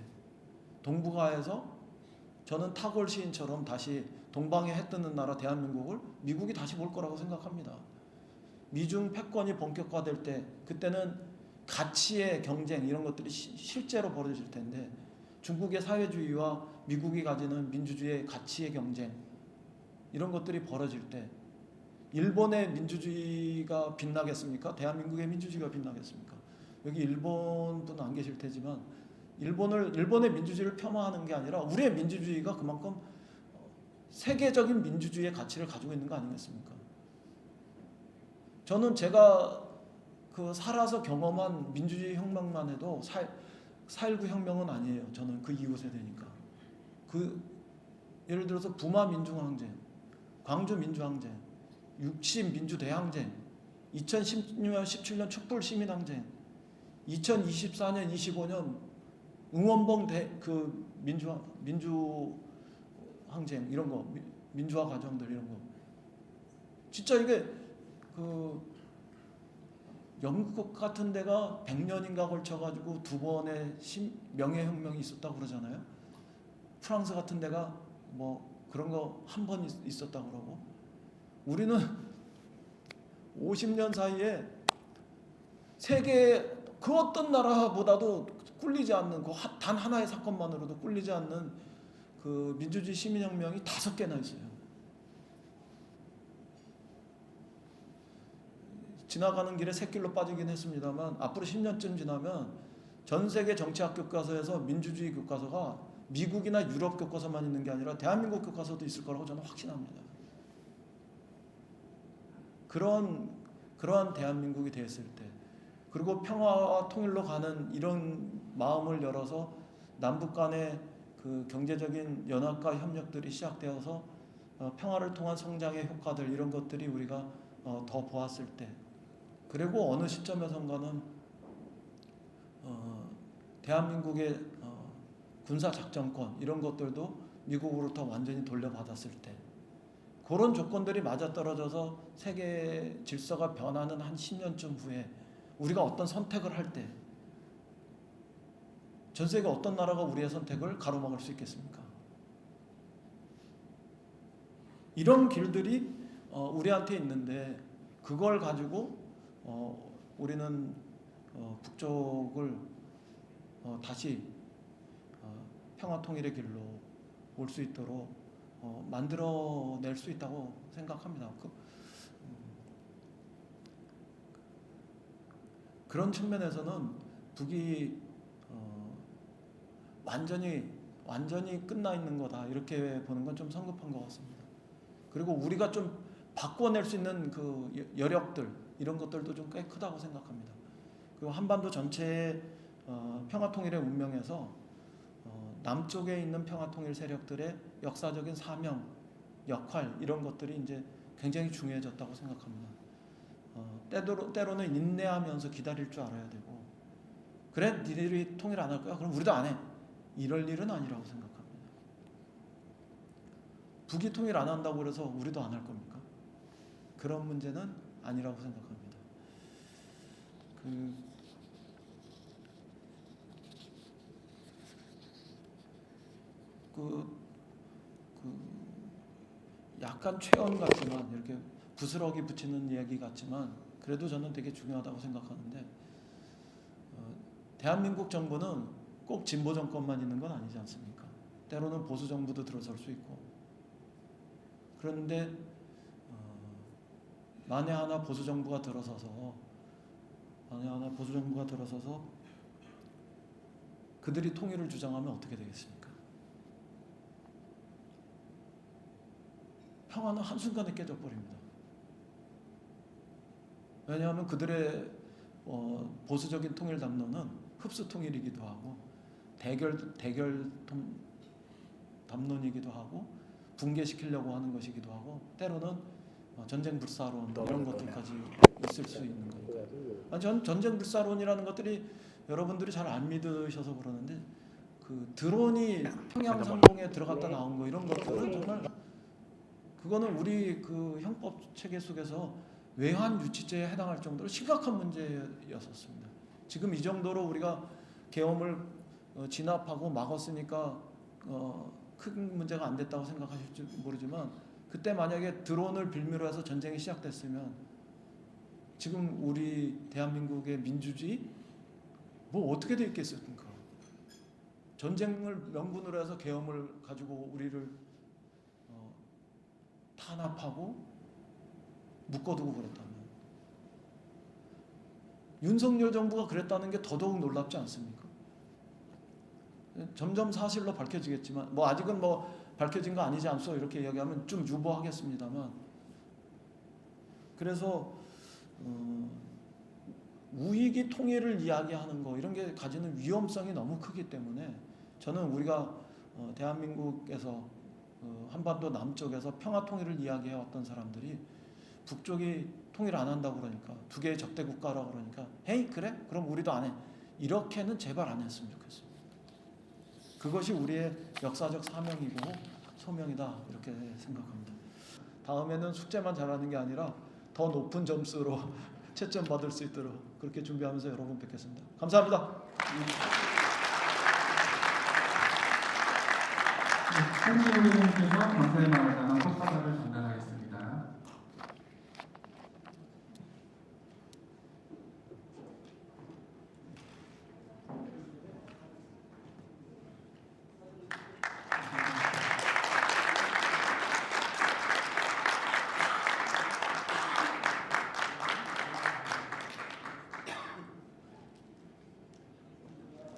동북아에서 저는 타골 시인처럼 다시 동방에 해 뜨는 나라 대한민국을 미국이 다시 볼 거라고 생각합니다. 미중 패권이 본격화될 때 그때는 가치의 경쟁 이런 것들이 실제로 벌어질 텐데, 중국의 사회주의와 미국이 가지는 민주주의의 가치의 경쟁 이런 것들이 벌어질 때 일본의 민주주의가 빛나겠습니까? 대한민국의 민주주의가 빛나겠습니까? 여기 일본 분 안 계실 테지만 일본의 민주주의를 폄하하는 게 아니라 우리의 민주주의가 그만큼 세계적인 민주주의의 가치를 가지고 있는 거 아니겠습니까? 저는 제가 살아서 경험한 민주주의 혁명만 해도 4.19 혁명은 아니에요. 저는 그 이후 세대니까. 예를 들어서 부마 민중항쟁, 광주 민주항쟁, 60 민주대항쟁, 2016년 17년 촛불 시민항쟁, 2024년 25년 응원봉 민주항쟁 이런 거, 민주화 과정들 이런 거. 진짜 이게 영국 같은 데가 100년인가 걸쳐가지고 2번의 명예혁명이 있었다고 그러잖아요. 프랑스 같은 데가 뭐 그런 거 한 번 있었다고 그러고, 우리는 50년 사이에 세계 그 어떤 나라보다도 꿀리지 않는 단 하나의 사건만으로도 꿀리지 않는 그 민주주의 시민혁명이 5개나 있어요. 지나가는 길에 샛길로 빠지긴 했습니다만 앞으로 10년쯤 지나면 전 세계 정치학 교과서에서 민주주의 교과서가 미국이나 유럽 교과서만 있는 게 아니라 대한민국 교과서도 있을 거라고 저는 확신합니다. 그러한 대한민국이 됐을 때, 그리고 평화와 통일로 가는 이런 마음을 열어서 남북 간의 그 경제적인 연합과 협력들이 시작되어서 평화를 통한 성장의 효과들 이런 것들이 우리가 더 보았을 때, 그리고 어느 시점에선가는 대한민국의 군사작전권 이런 것들도 미국으로부터 완전히 돌려받았을 때, 그런 조건들이 맞아떨어져서 세계 질서가 변하는 한 10년쯤 후에 우리가 어떤 선택을 할 때 전 세계 어떤 나라가 우리의 선택을 가로막을 수 있겠습니까? 이런 길들이 우리한테 있는데, 그걸 가지고 우리는 북쪽을 다시 평화 통일의 길로 올 수 있도록 만들어낼 수 있다고 생각합니다. 그런 측면에서는 북이 완전히 끝나 있는 거다 이렇게 보는 건 좀 성급한 것 같습니다. 그리고 우리가 좀 바꿔낼 수 있는 그 여력들 이런 것들도 좀 꽤 크다고 생각합니다. 그리고 한반도 전체의 평화 통일의 운명에서 남쪽에 있는 평화 통일 세력들의 역사적인 사명, 역할 이런 것들이 이제 굉장히 중요해졌다고 생각합니다. 때로는 인내하면서 기다릴 줄 알아야 되고, 그래 니들이 통일 안 할 거야? 그럼 우리도 안 해. 이럴 일은 아니라고 생각합니다. 북이 통일 안 한다고 그래서 우리도 안 할 겁니까? 그런 문제는 아니라고 생각합니다. 약간 최언 같지만 이렇게 부스러기 붙이는 이야기 같지만 그래도 저는 되게 중요하다고 생각하는데 대한민국 정부는 꼭 진보 정권만 있는 건 아니지 않습니까? 때로는 보수 정부도 들어설 수 있고 그런데 만에 하나 보수 정부가 들어서서 그들이 통일을 주장하면 어떻게 되겠습니까? 평화는 한순간에 깨져버립니다. 왜냐하면 그들의 보수적인 통일 담론은 흡수 통일이기도 하고 대결 담론이기도 하고 붕괴시키려고 하는 것이기도 하고 때로는 전쟁 불사론 이런 것들까지 있을 수 있는 거니까. 전 전쟁 불사론이라는 것들이 여러분들이 잘 안 믿으셔서 그러는데 그 드론이 평양 상공에 들어갔다 나온 거 이런 것들은 정말 그거는 우리 그 형법 체계 속에서 외환 유치죄에 해당할 정도로 심각한 문제였었습니다. 지금 이 정도로 우리가 계엄을 진압하고 막았으니까 큰 문제가 안 됐다고 생각하실지 모르지만 그때 만약에 드론을 빌미로 해서 전쟁이 시작됐으면 지금 우리 대한민국의 민주주의 뭐 어떻게 돼 있겠습니까? 전쟁을 명분으로 해서 계엄을 가지고 우리를 탄압하고 묶어두고 그랬다면 윤석열 정부가 그랬다는 게 더더욱 놀랍지 않습니까? 점점 사실로 밝혀지겠지만 뭐 아직은 뭐 밝혀진 거 아니지 않소 이렇게 이야기하면 좀 유보하겠습니다만 그래서 우익이 통일을 이야기하는 거 이런 게 가지는 위험성이 너무 크기 때문에 저는 우리가 대한민국에서 한반도 남쪽에서 평화 통일을 이야기해왔던 사람들이 북쪽이 통일 안 한다고 그러니까 두 개의 적대 국가라고 그러니까 헤이 그래? 그럼 우리도 안 해. 이렇게는 제발 안 했으면 좋겠어요. 그것이 우리의 역사적 사명이고 소명이다 이렇게 생각합니다. 다음에는 숙제만 잘하는 게 아니라 더 높은 점수로 채점 받을 수 있도록 그렇게 준비하면서 여러분 뵙겠습니다. 감사합니다. 홍지호 의원님께서 감사의 말을 담아 꽃사과를 전달하겠습니다.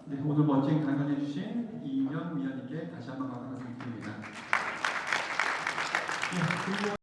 네, 오늘 멋진 강연해 주신 이현 위원님께 다시 한번 감사를 드립니다. 네,